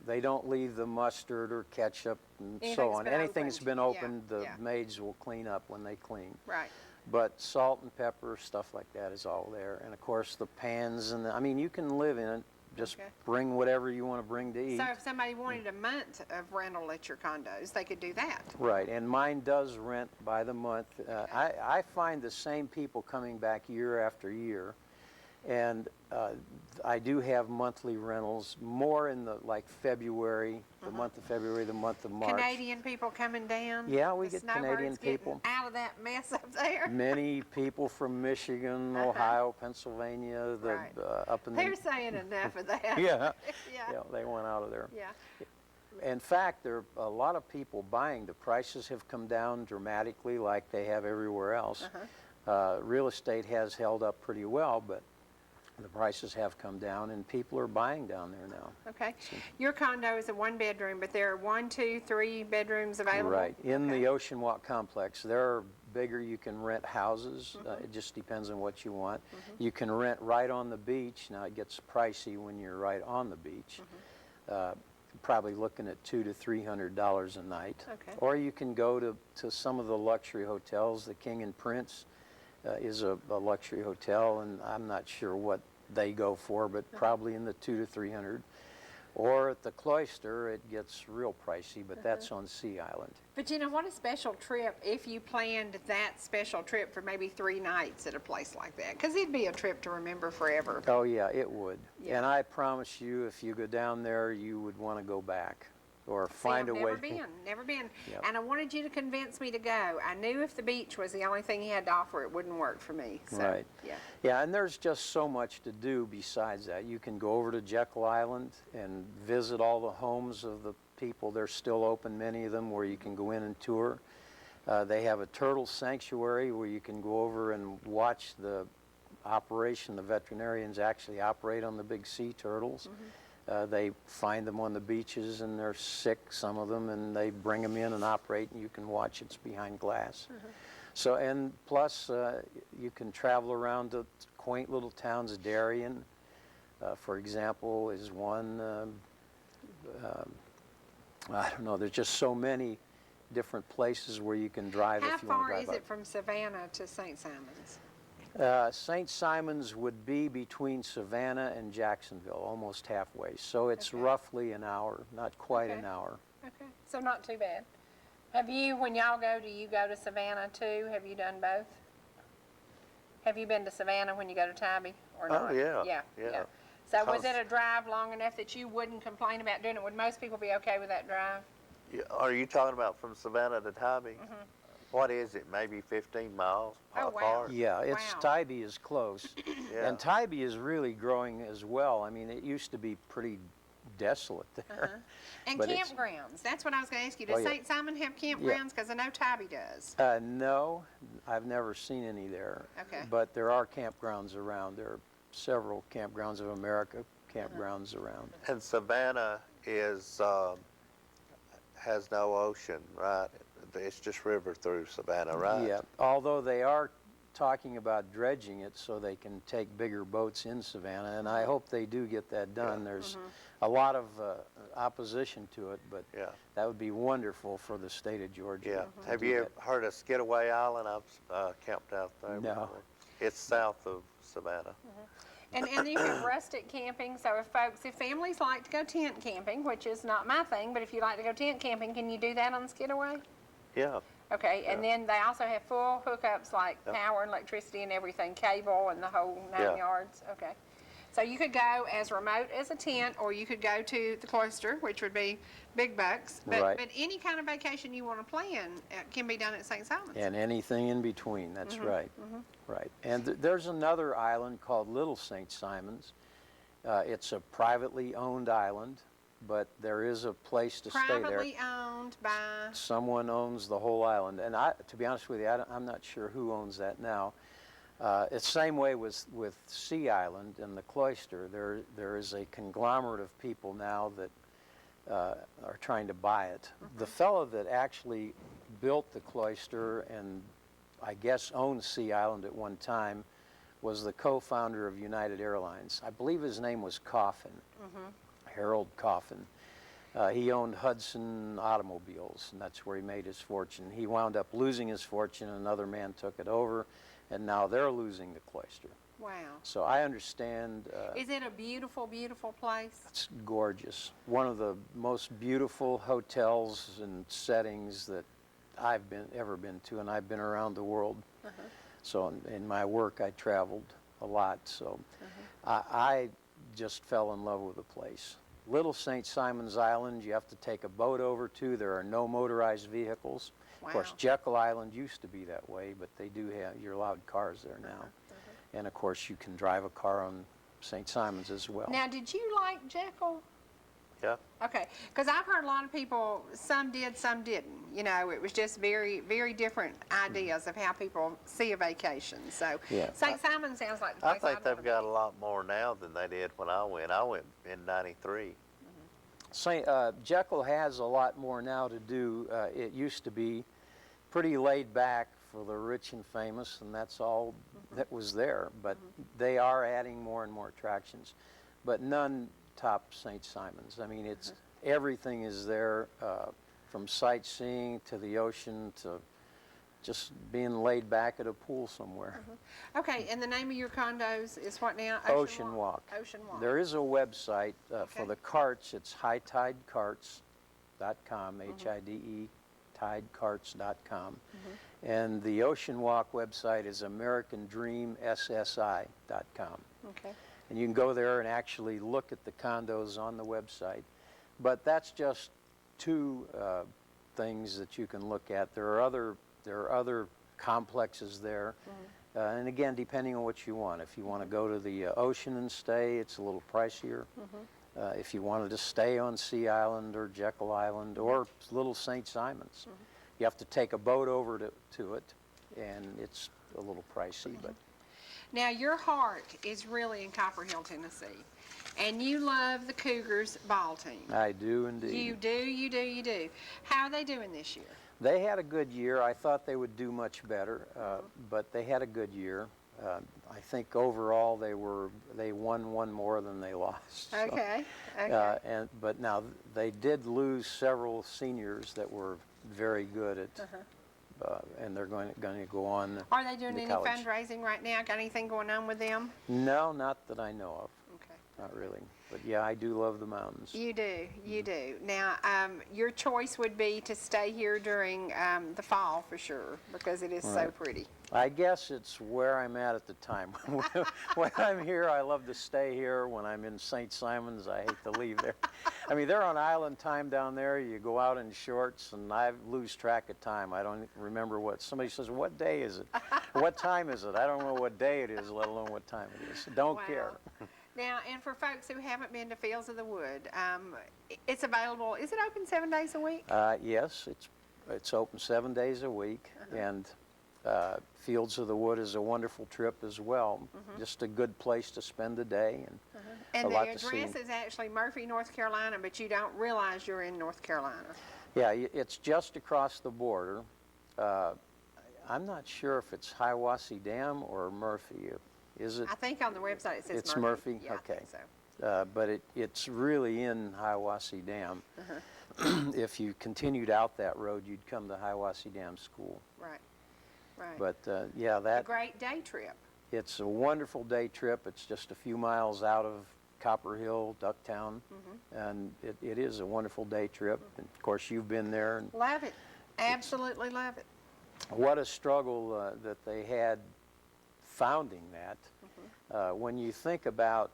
Speaker 3: they don't leave the mustard or ketchup and
Speaker 1: Anything's
Speaker 3: so on.
Speaker 1: been
Speaker 3: Anything that's
Speaker 1: opened.
Speaker 3: been
Speaker 1: Yeah,
Speaker 3: opened, the
Speaker 1: yeah.
Speaker 3: maids will clean up when they clean.
Speaker 1: Right.
Speaker 3: But salt and pepper, stuff like that is all there. And of course the pans and I mean, you can live in it. Just
Speaker 1: Okay.
Speaker 3: bring whatever you want to bring to eat.
Speaker 1: So if somebody wanted a month of rental at your condos, they could do that.
Speaker 3: Right, and mine does rent by the month. I find the same people coming back year after year, and I do have monthly rentals, more in the like February, the month of February, the month of March.
Speaker 1: Canadian people coming down.
Speaker 3: Yeah, we
Speaker 1: the
Speaker 3: get
Speaker 1: snowbirds
Speaker 3: Canadian
Speaker 1: getting
Speaker 3: people.
Speaker 1: out of that mess up there.
Speaker 3: Many people from Michigan, Ohio, Pennsylvania,
Speaker 1: Right.
Speaker 3: up in
Speaker 1: They're
Speaker 3: the
Speaker 1: saying enough of that.
Speaker 3: yeah,
Speaker 1: Yeah.
Speaker 3: yeah, they went out of there.
Speaker 1: Yeah.
Speaker 3: In fact, there are a lot of people buying. The prices have come down dramatically like they have everywhere else. Real estate has held up pretty well, but the prices have come down and people are buying down there now.
Speaker 1: Okay. Your condo is a one bedroom, but there are 1, 2, 3 bedrooms available?
Speaker 3: Right. In
Speaker 1: Okay.
Speaker 3: the Ocean Walk complex, there are bigger, you can rent houses. It just depends on what you want. You can rent right on the beach. Now, it gets pricey when you're right on the beach. Probably looking at $200 to $300 a night.
Speaker 1: Okay.
Speaker 3: Or you can go to some of the luxury hotels. The King and Prince is a luxury hotel, and I'm not sure what they go for, but probably in the $200 to $300. Or at the Cloister, it gets real pricey, but that's on Sea Island.
Speaker 1: But you know, what a special trip if you planned that special trip for maybe 3 nights at a place like that. Because it'd be a trip to remember forever.
Speaker 3: Oh yeah, it would.
Speaker 1: Yeah.
Speaker 3: And I promise you, if you go down there, you would want to go back or find a
Speaker 1: See, I've
Speaker 3: way.
Speaker 1: never been.
Speaker 3: Yep.
Speaker 1: And I wanted you to convince me to go. I knew if the beach was the only thing he had to offer, it wouldn't work for me. So,
Speaker 3: Right.
Speaker 1: yeah.
Speaker 3: Yeah, and there's just so much to do besides that. You can go over to Jekyll Island and visit all the homes of the people. They're still open, many of them, where you can go in and tour. They have a turtle sanctuary where you can go over and watch the operation. The veterinarians actually operate on the big sea turtles. They find them on the beaches and they're sick, some of them, and they bring them in and operate, and you can watch. It's behind glass. So, and plus you can travel around to quaint little towns. Darien, for example, is one. I don't know, there's just so many different places where you can drive
Speaker 1: How
Speaker 3: if you want to
Speaker 1: far
Speaker 3: drive
Speaker 1: is
Speaker 3: up.
Speaker 1: it from Savannah to St. Simons?
Speaker 3: St. Simons would be between Savannah and Jacksonville, almost halfway. So it's
Speaker 1: Okay.
Speaker 3: roughly an hour, not quite an
Speaker 1: Okay.
Speaker 3: hour.
Speaker 1: Okay, so not too bad. Have you, when y'all go, do you go to Savannah too? Have you done both? Have you been to Savannah when you go to Tybee or
Speaker 2: Oh,
Speaker 1: not?
Speaker 2: yeah,
Speaker 1: Yeah.
Speaker 2: yeah.
Speaker 1: So was
Speaker 2: Cause-
Speaker 1: it a drive long enough that you wouldn't complain about doing it? Would most people be okay with that drive?
Speaker 2: Are you talking about from Savannah to Tybee? What is it, maybe 15 miles
Speaker 1: Oh, wow.
Speaker 2: apart?
Speaker 3: Yeah, it's
Speaker 1: Wow.
Speaker 3: Tybee is close.
Speaker 2: Yeah.
Speaker 3: And Tybee is really growing as well. I mean, it used to be pretty desolate there.
Speaker 1: And
Speaker 3: But it's-
Speaker 1: campgrounds, that's what I was going to ask you.
Speaker 3: Oh,
Speaker 1: Does
Speaker 3: yeah.
Speaker 1: St. Simon have campgrounds? Because I know Tybee does.
Speaker 3: No, I've never seen any there.
Speaker 1: Okay.
Speaker 3: But there are campgrounds around. There are several Campgrounds of America campgrounds around.
Speaker 2: And Savannah is, has no ocean, right? It's just river through Savannah, right?
Speaker 3: Yeah, although they are talking about dredging it so they can take bigger boats in Savannah, and I hope they do get that done. There's a lot of opposition to it, but
Speaker 2: Yeah.
Speaker 3: that would be wonderful for the state of Georgia.
Speaker 2: Yeah.
Speaker 3: to
Speaker 2: Have
Speaker 3: do
Speaker 2: you
Speaker 3: that.
Speaker 2: ever heard of Skidaway Island? I've camped out there
Speaker 3: No.
Speaker 2: before. It's south of Savannah.
Speaker 1: And you have rustic camping, so if families like to go tent camping, which is not my thing, but if you like to go tent camping, can you do that on Skidaway?
Speaker 2: Yeah.
Speaker 1: Okay, and then they also have full hookups like
Speaker 2: Yep.
Speaker 1: power and electricity and everything, cable and the whole 9
Speaker 2: Yeah.
Speaker 1: yards. Okay. So you could go as remote as a tent, or you could go to the Cloister, which would be big bucks. But,
Speaker 3: Right.
Speaker 1: but any kind of vacation you want to plan can be done at St. Simons.
Speaker 3: And anything in between, that's right. Right. And there's another island called Little St. Simons. It's a privately owned island, but there is a place to stay there.
Speaker 1: Privately owned by...
Speaker 3: Someone owns the whole island, and to be honest with you, I'm not sure who owns that now. It's the same way with Sea Island and the Cloister. There is a conglomerate of people now that are trying to buy it. The fellow that actually built the Cloister and I guess owned Sea Island at one time was the co-founder of United Airlines. I believe his name was Coffin, Harold Coffin. He owned Hudson Automobiles, and that's where he made his fortune. He wound up losing his fortune, another man took it over, and now they're losing the Cloister.
Speaker 1: Wow.
Speaker 3: So I understand.
Speaker 1: Is it a beautiful, beautiful place?
Speaker 3: It's gorgeous. One of the most beautiful hotels and settings that I've ever been to, and I've been around the world. So in my work, I traveled a lot. So I just fell in love with the place. Little St. Simon's Island, you have to take a boat over to. There are no motorized vehicles.
Speaker 1: Wow.
Speaker 3: Of course, Jekyll Island used to be that way, but they do have, you're allowed cars there now. And of course, you can drive a car on St. Simon's as well.
Speaker 1: Now, did you like Jekyll?
Speaker 2: Yeah.
Speaker 1: Okay, because I've heard a lot of people, some did, some didn't. You know, it was just very, very different ideas of how people see a vacation. So
Speaker 3: Yeah.
Speaker 1: St. Simon sounds like the
Speaker 2: I
Speaker 1: place
Speaker 2: think
Speaker 1: I'd wanna
Speaker 2: they've got
Speaker 1: be.
Speaker 2: a lot more now than they did when I went. I went in '93.
Speaker 3: Jekyll has a lot more now to do. It used to be pretty laid back for the rich and famous, and that's all that was there. But they are adding more and more attractions, but none top St. Simon's. I mean, it's everything is there, from sightseeing to the ocean to just being laid back at a pool somewhere.
Speaker 1: Okay, and the name of your condos is what now?
Speaker 3: Ocean Walk.
Speaker 1: Ocean Walk.
Speaker 3: There is a website for
Speaker 1: Okay.
Speaker 3: the carts. It's hightidecarts.com, H-I-D-E, tidecarts.com. And the Ocean Walk website is americandreamssi.com.
Speaker 1: Okay.
Speaker 3: And you can go there and actually look at the condos on the website. But that's just two things that you can look at. There are other complexes there. And again, depending on what you want. If you want to go to the ocean and stay, it's a little pricier. If you wanted to stay on Sea Island or Jekyll Island or Little St. Simon's, you have to take a boat over to it, and it's a little pricey. But
Speaker 1: Now, your heart is really in Copper Hill, Tennessee, and you love the Cougars ball team.
Speaker 3: I do indeed.
Speaker 1: You do, you do, you do. How are they doing this year?
Speaker 3: They had a good year. I thought they would do much better, but they had a good year. I think overall they won one more than they lost. So,
Speaker 1: Okay, okay.
Speaker 3: but now they did lose several seniors that were very good at, and they're going to go on.
Speaker 1: Are they doing
Speaker 3: to
Speaker 1: any
Speaker 3: college.
Speaker 1: fundraising right now? Got anything going on with them?
Speaker 3: No, not that I know of.
Speaker 1: Okay.
Speaker 3: Not really. But yeah, I do love the mountains.
Speaker 1: You do, you do. Now, your choice would be to stay here during the fall for sure, because it is so pretty.
Speaker 3: I guess it's where I'm at the time. When I'm here, I love to stay here. When I'm in St. Simon's, I hate to leave there. I mean, they're on island time down there. You go out in shorts, and I lose track of time. I don't remember somebody says, what day is it? What time is it? I don't know what day it is, let alone what time it is. Don't care.
Speaker 1: Now, and for folks who haven't been to Fields of the Wood, it's available. Is it open 7 days a week?
Speaker 3: Yes, it's open 7 days a week, and Fields of the Wood is a wonderful trip as well. Just a good place to spend the day, and
Speaker 1: And
Speaker 3: a
Speaker 1: the
Speaker 3: lot to see.
Speaker 1: address is actually Murphy, North Carolina, but you don't realize you're in North Carolina.
Speaker 3: Yeah, it's just across the border. I'm not sure if it's Hiawassee Dam or Murphy. Is it?
Speaker 1: I think on the website it says
Speaker 3: It's
Speaker 1: Murphy.
Speaker 3: Murphy?
Speaker 1: Yeah,
Speaker 3: Okay.
Speaker 1: I think so.
Speaker 3: But it's really in Hiawassee Dam. If you continued out that road, you'd come to Hiawassee Dam School.
Speaker 1: Right, right.
Speaker 3: But yeah,
Speaker 1: A great day trip.
Speaker 3: it's a wonderful day trip. It's just a few miles out of Copper Hill, Ducktown, and it is a wonderful day trip. And of course, you've been there. And
Speaker 1: Love it. Absolutely love it.
Speaker 3: what a struggle that they had founding that. When you think about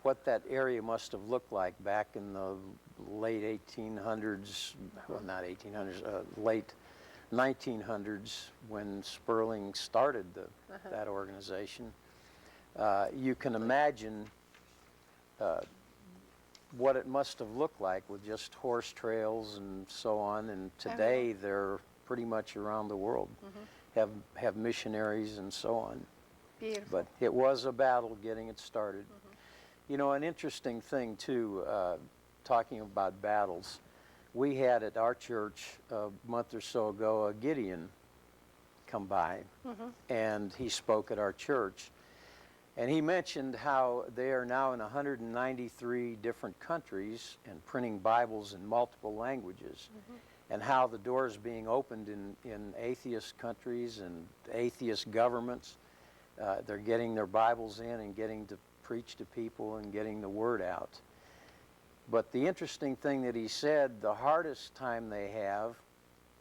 Speaker 3: what that area must have looked like back in the late 1800s, well, not 1800s, late 1900s when Sperling started that organization, you can imagine what it must have looked like with just horse trails and so on. And today they're pretty much around the world, have missionaries and so on.
Speaker 1: Beautiful.
Speaker 3: But it was a battle getting it started. You know, an interesting thing too, talking about battles, we had at our church a month or so ago a Gideon come by, and he spoke at our church. And he mentioned how they are now in 193 different countries and printing Bibles in multiple languages, and how the doors being opened in atheist countries and atheist governments. They're getting their Bibles in and getting to preach to people and getting the word out. But the interesting thing that he said, the hardest time they have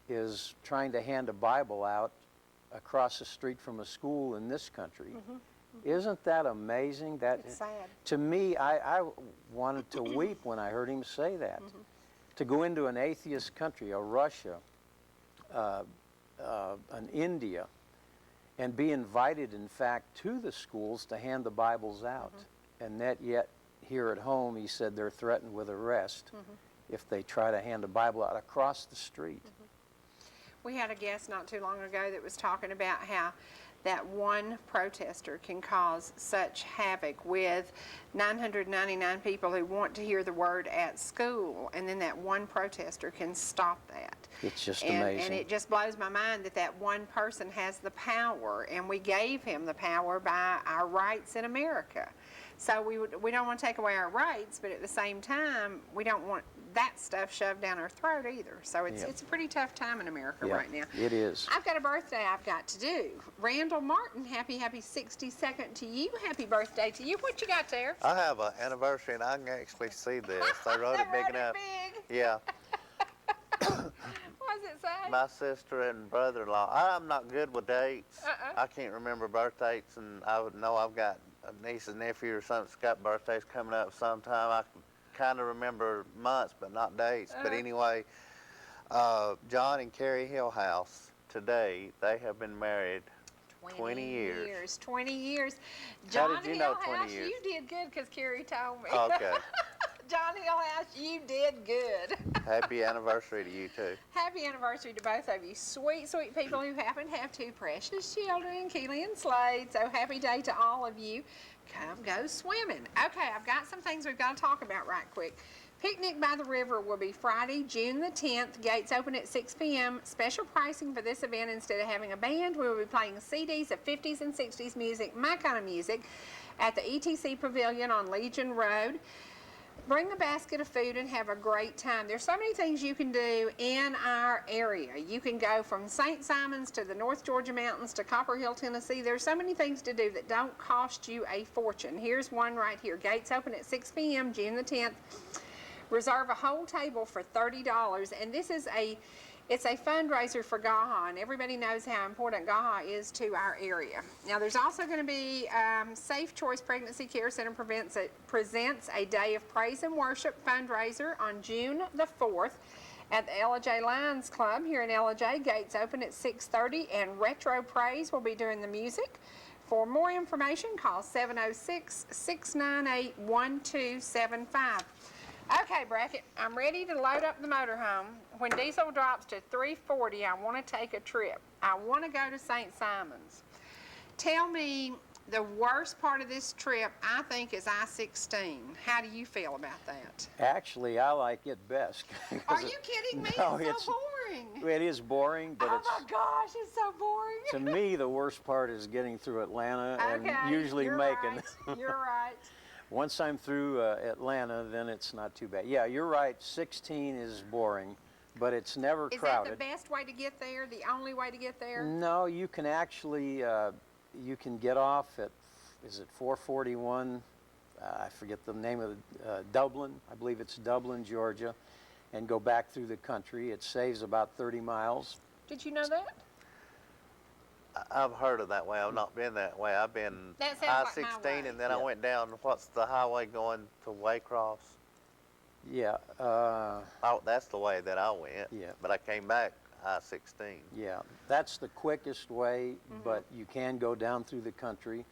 Speaker 3: is trying to hand a Bible out across the street from a school in this country. Isn't that amazing? That,
Speaker 1: it's sad.
Speaker 3: to me, I wanted to weep when I heard him say that. To go into an atheist country, a Russia, an India, and be invited, in fact, to the schools to hand the Bibles out. And that yet, here at home, he said they're threatened with arrest if they try to hand a Bible out across the street.
Speaker 1: We had a guest not too long ago that was talking about how that one protester can cause such havoc with 999 people who want to hear the word at school, and then that one protester can stop that.
Speaker 3: It's just
Speaker 1: and,
Speaker 3: amazing.
Speaker 1: And it just blows my mind that that one person has the power, and we gave him the power by our rights in America. So we don't want to take away our rights, but at the same time, we don't want that stuff shoved down our throat either. So it's a pretty tough time in America right now.
Speaker 3: It is.
Speaker 1: I've got a birthday I've got to do. Randall Martin, happy 62nd to you. Happy birthday to you. What you got there?
Speaker 2: I have an anniversary, and I can actually see this. They wrote it big enough. Yeah.
Speaker 1: What does it say?
Speaker 2: My sister and brother-in-law. I'm not good with dates. I can't remember birth dates, and I would know I've got a niece and nephew or something that's got birthdays coming up sometime. I can kind of remember months, but not dates. But anyway, John and Cherie Hillhouse, today, they have been married 20 years.
Speaker 1: 20 years.
Speaker 2: How
Speaker 1: John
Speaker 2: did you know
Speaker 1: Hillhouse,
Speaker 2: 20 years?
Speaker 1: you did good because Cherie told me.
Speaker 2: Okay.
Speaker 1: John Hillhouse, you did good.
Speaker 2: Happy anniversary to you, too.
Speaker 1: Happy anniversary to both of you. Sweet, sweet people who happen to have two precious children, Keely and Slade. So happy day to all of you. Come go swimming. Okay, I've got some things we've got to talk about right quick. Picnic by the River will be Friday, June the 10th. Gates open at 6 p.m. Special pricing for this event. Instead of having a band, we will be playing CDs of 50s and 60s music, my kind of music, at the ETC Pavilion on Legion Road. Bring a basket of food and have a great time. There's so many things you can do in our area. You can go from St. Simon's to the North Georgia Mountains to Copper Hill, Tennessee. There's so many things to do that don't cost you a fortune. Here's one right here. Gates open at 6 p.m. June the 10th. Reserve a whole table for $30, and this is it's a fundraiser for GAHA, and everybody knows how important GAHA is to our area. Now, there's also going to be Safe Choice Pregnancy Care Center presents a Day of Praise and Worship fundraiser on June the 4th at the LJ Lions Club here in LJ. Gates open at 6:30, and Retro Praise will be doing the music. For more information, call 706-698-1275. Okay, Brackett, I'm ready to load up the motorhome. When diesel drops to $3.40, I want to take a trip. I want to go to St. Simon's. Tell me, the worst part of this trip, I think, is I-16. How do you feel about that?
Speaker 3: Actually, I like it best.
Speaker 1: Are you kidding me?
Speaker 3: No,
Speaker 1: it's so boring.
Speaker 3: It is boring, but
Speaker 1: oh my gosh, it's so boring.
Speaker 3: to me, the worst part is getting through Atlanta
Speaker 1: Okay,
Speaker 3: and usually
Speaker 1: you're
Speaker 3: making
Speaker 1: right. You're right.
Speaker 3: Once I'm through Atlanta, then it's not too bad. Yeah, you're right. 16 is boring, but it's never crowded.
Speaker 1: Is that the best way to get there? The only way to get there?
Speaker 3: No, you can actually you can get off at, is it 441? I forget the name of Dublin. I believe it's Dublin, Georgia, and go back through the country. It saves about 30 miles.
Speaker 1: Did you know that?
Speaker 2: I've heard of that way. I've not been that way. I've been
Speaker 1: That sounds
Speaker 2: I-16,
Speaker 1: like my way.
Speaker 2: and then I went down. What's the highway going to Waycross?
Speaker 3: Yeah.
Speaker 2: Oh, that's the way that I went.
Speaker 3: Yeah.
Speaker 2: But I came back I-16.
Speaker 3: Yeah, that's the quickest way, but you can go down through the country.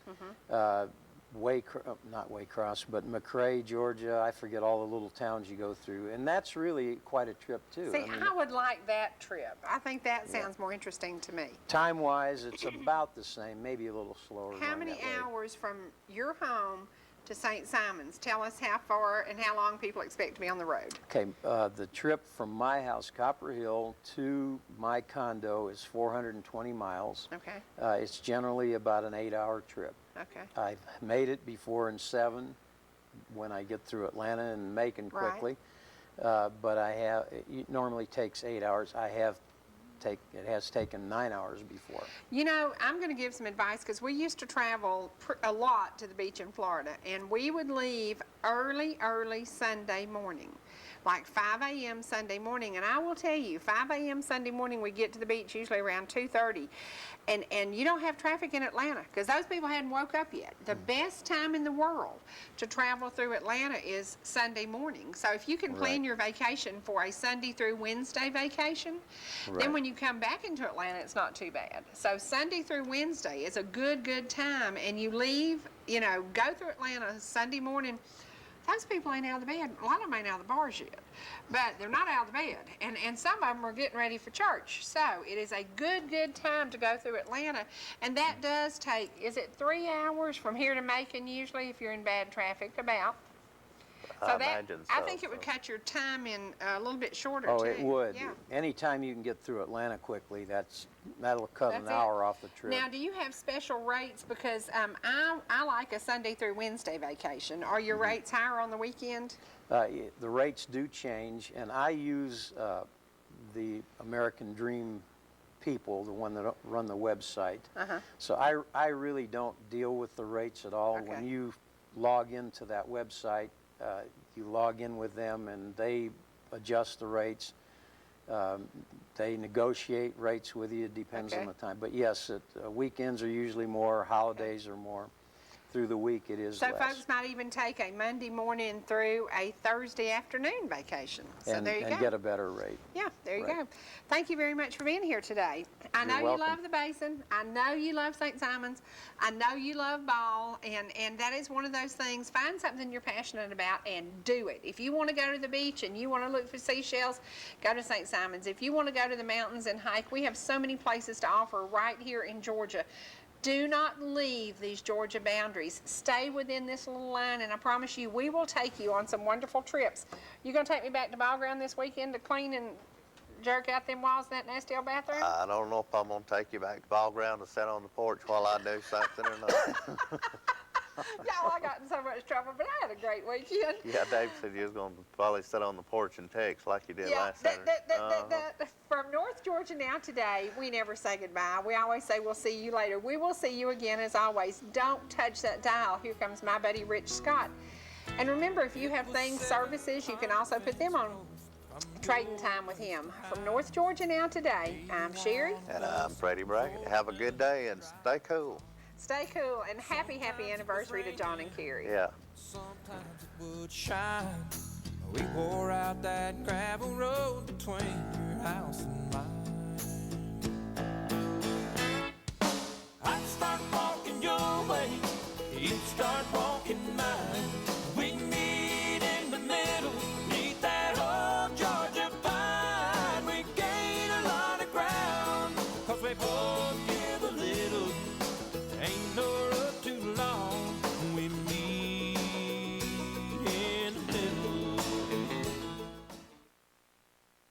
Speaker 3: not Waycross, but McRae, Georgia. I forget all the little towns you go through, and that's really quite a trip too.
Speaker 1: See, I would like that trip. I think that sounds more interesting to me.
Speaker 3: Time-wise, it's about the same, maybe a little slower.
Speaker 1: How
Speaker 3: going
Speaker 1: many
Speaker 3: that way.
Speaker 1: hours from your home to St. Simon's? Tell us how far and how long people expect to be on the road.
Speaker 3: Okay, the trip from my house, Copper Hill, to my condo is 420 miles.
Speaker 1: Okay.
Speaker 3: It's generally about an 8-hour trip.
Speaker 1: Okay.
Speaker 3: I've made it before in 7 when I get through Atlanta and Macon
Speaker 1: Right.
Speaker 3: quickly. But it normally takes 8 hours. It has taken 9 hours before.
Speaker 1: You know, I'm going to give some advice because we used to travel a lot to the beach in Florida, and we would leave early Sunday morning, like 5 a.m. Sunday morning. And I will tell you, 5 a.m. Sunday morning, we get to the beach usually around 2:30. And you don't have traffic in Atlanta because those people hadn't woke up yet. The best time in the world to travel through Atlanta is Sunday morning. So if you can plan your vacation for a Sunday through Wednesday vacation, then when you come back into Atlanta, it's not too bad. So Sunday through Wednesday is a good time, and you leave, you know, go through Atlanta Sunday morning. Those people ain't out of the bed. A lot of them ain't out of the bars yet, but they're not out of the bed. And some of them are getting ready for church. So it is a good time to go through Atlanta. And that does take, is it 3 hours from here to Macon usually if you're in bad traffic? About. So I think it would cut your time in a little bit shorter
Speaker 3: Oh,
Speaker 1: too.
Speaker 3: it would.
Speaker 1: Yeah.
Speaker 3: Anytime you can get through Atlanta quickly, that'll cut an hour off the trip.
Speaker 1: Now, do you have special rates? Because I like a Sunday through Wednesday vacation. Are your rates higher on the weekend?
Speaker 3: The rates do change, and I use the American Dream people, the one that run the website. So I really don't deal with the rates at all.
Speaker 1: Okay.
Speaker 3: When you log into that website, you log in with them and they adjust the rates. They negotiate rates with you. It depends on the time. But yes, weekends are usually more, holidays are more. Through the week it is
Speaker 1: So
Speaker 3: less.
Speaker 1: folks might even take a Monday morning through a Thursday afternoon vacation. So there you go.
Speaker 3: And get a better rate.
Speaker 1: Yeah, there you go. Thank you very much for being here today. I know
Speaker 3: welcome.
Speaker 1: you love the Basin. I know you love St. Simon's. I know you love ball, and that is one of those things. Find something you're passionate about and do it. If you want to go to the beach and you want to look for seashells, go to St. Simon's. If you want to go to the mountains and hike, we have so many places to offer right here in Georgia. Do not leave these Georgia boundaries. Stay within this little line, and I promise you, we will take you on some wonderful trips. You gonna take me back to Ball Ground this weekend to clean and jerk out them walls in that nasty old bathroom?
Speaker 2: I don't know if I'm gonna take you back to Ball Ground to sit on the porch while I do something or not.
Speaker 1: Y'all, I got in so much trouble, but I had a great weekend.
Speaker 2: Yeah, Dave said you was gonna probably sit on the porch and text like you did last Saturday.
Speaker 1: From North Georgia now today, we never say goodbye. We always say we'll see you later. We will see you again as always. Don't touch that dial. Here comes my buddy Rich Scott. And remember, if you have things, services, you can also put them on trading time with him. From North Georgia now today, I'm Cherie.
Speaker 2: And I'm Freddy Brackett. Have a good day and stay cool.
Speaker 1: Stay cool, and happy anniversary to John and Carrie.
Speaker 2: Yeah.
Speaker 4: Sometimes it would shine. We wore out that gravel road between your house and mine. I'd start walking your way. You'd start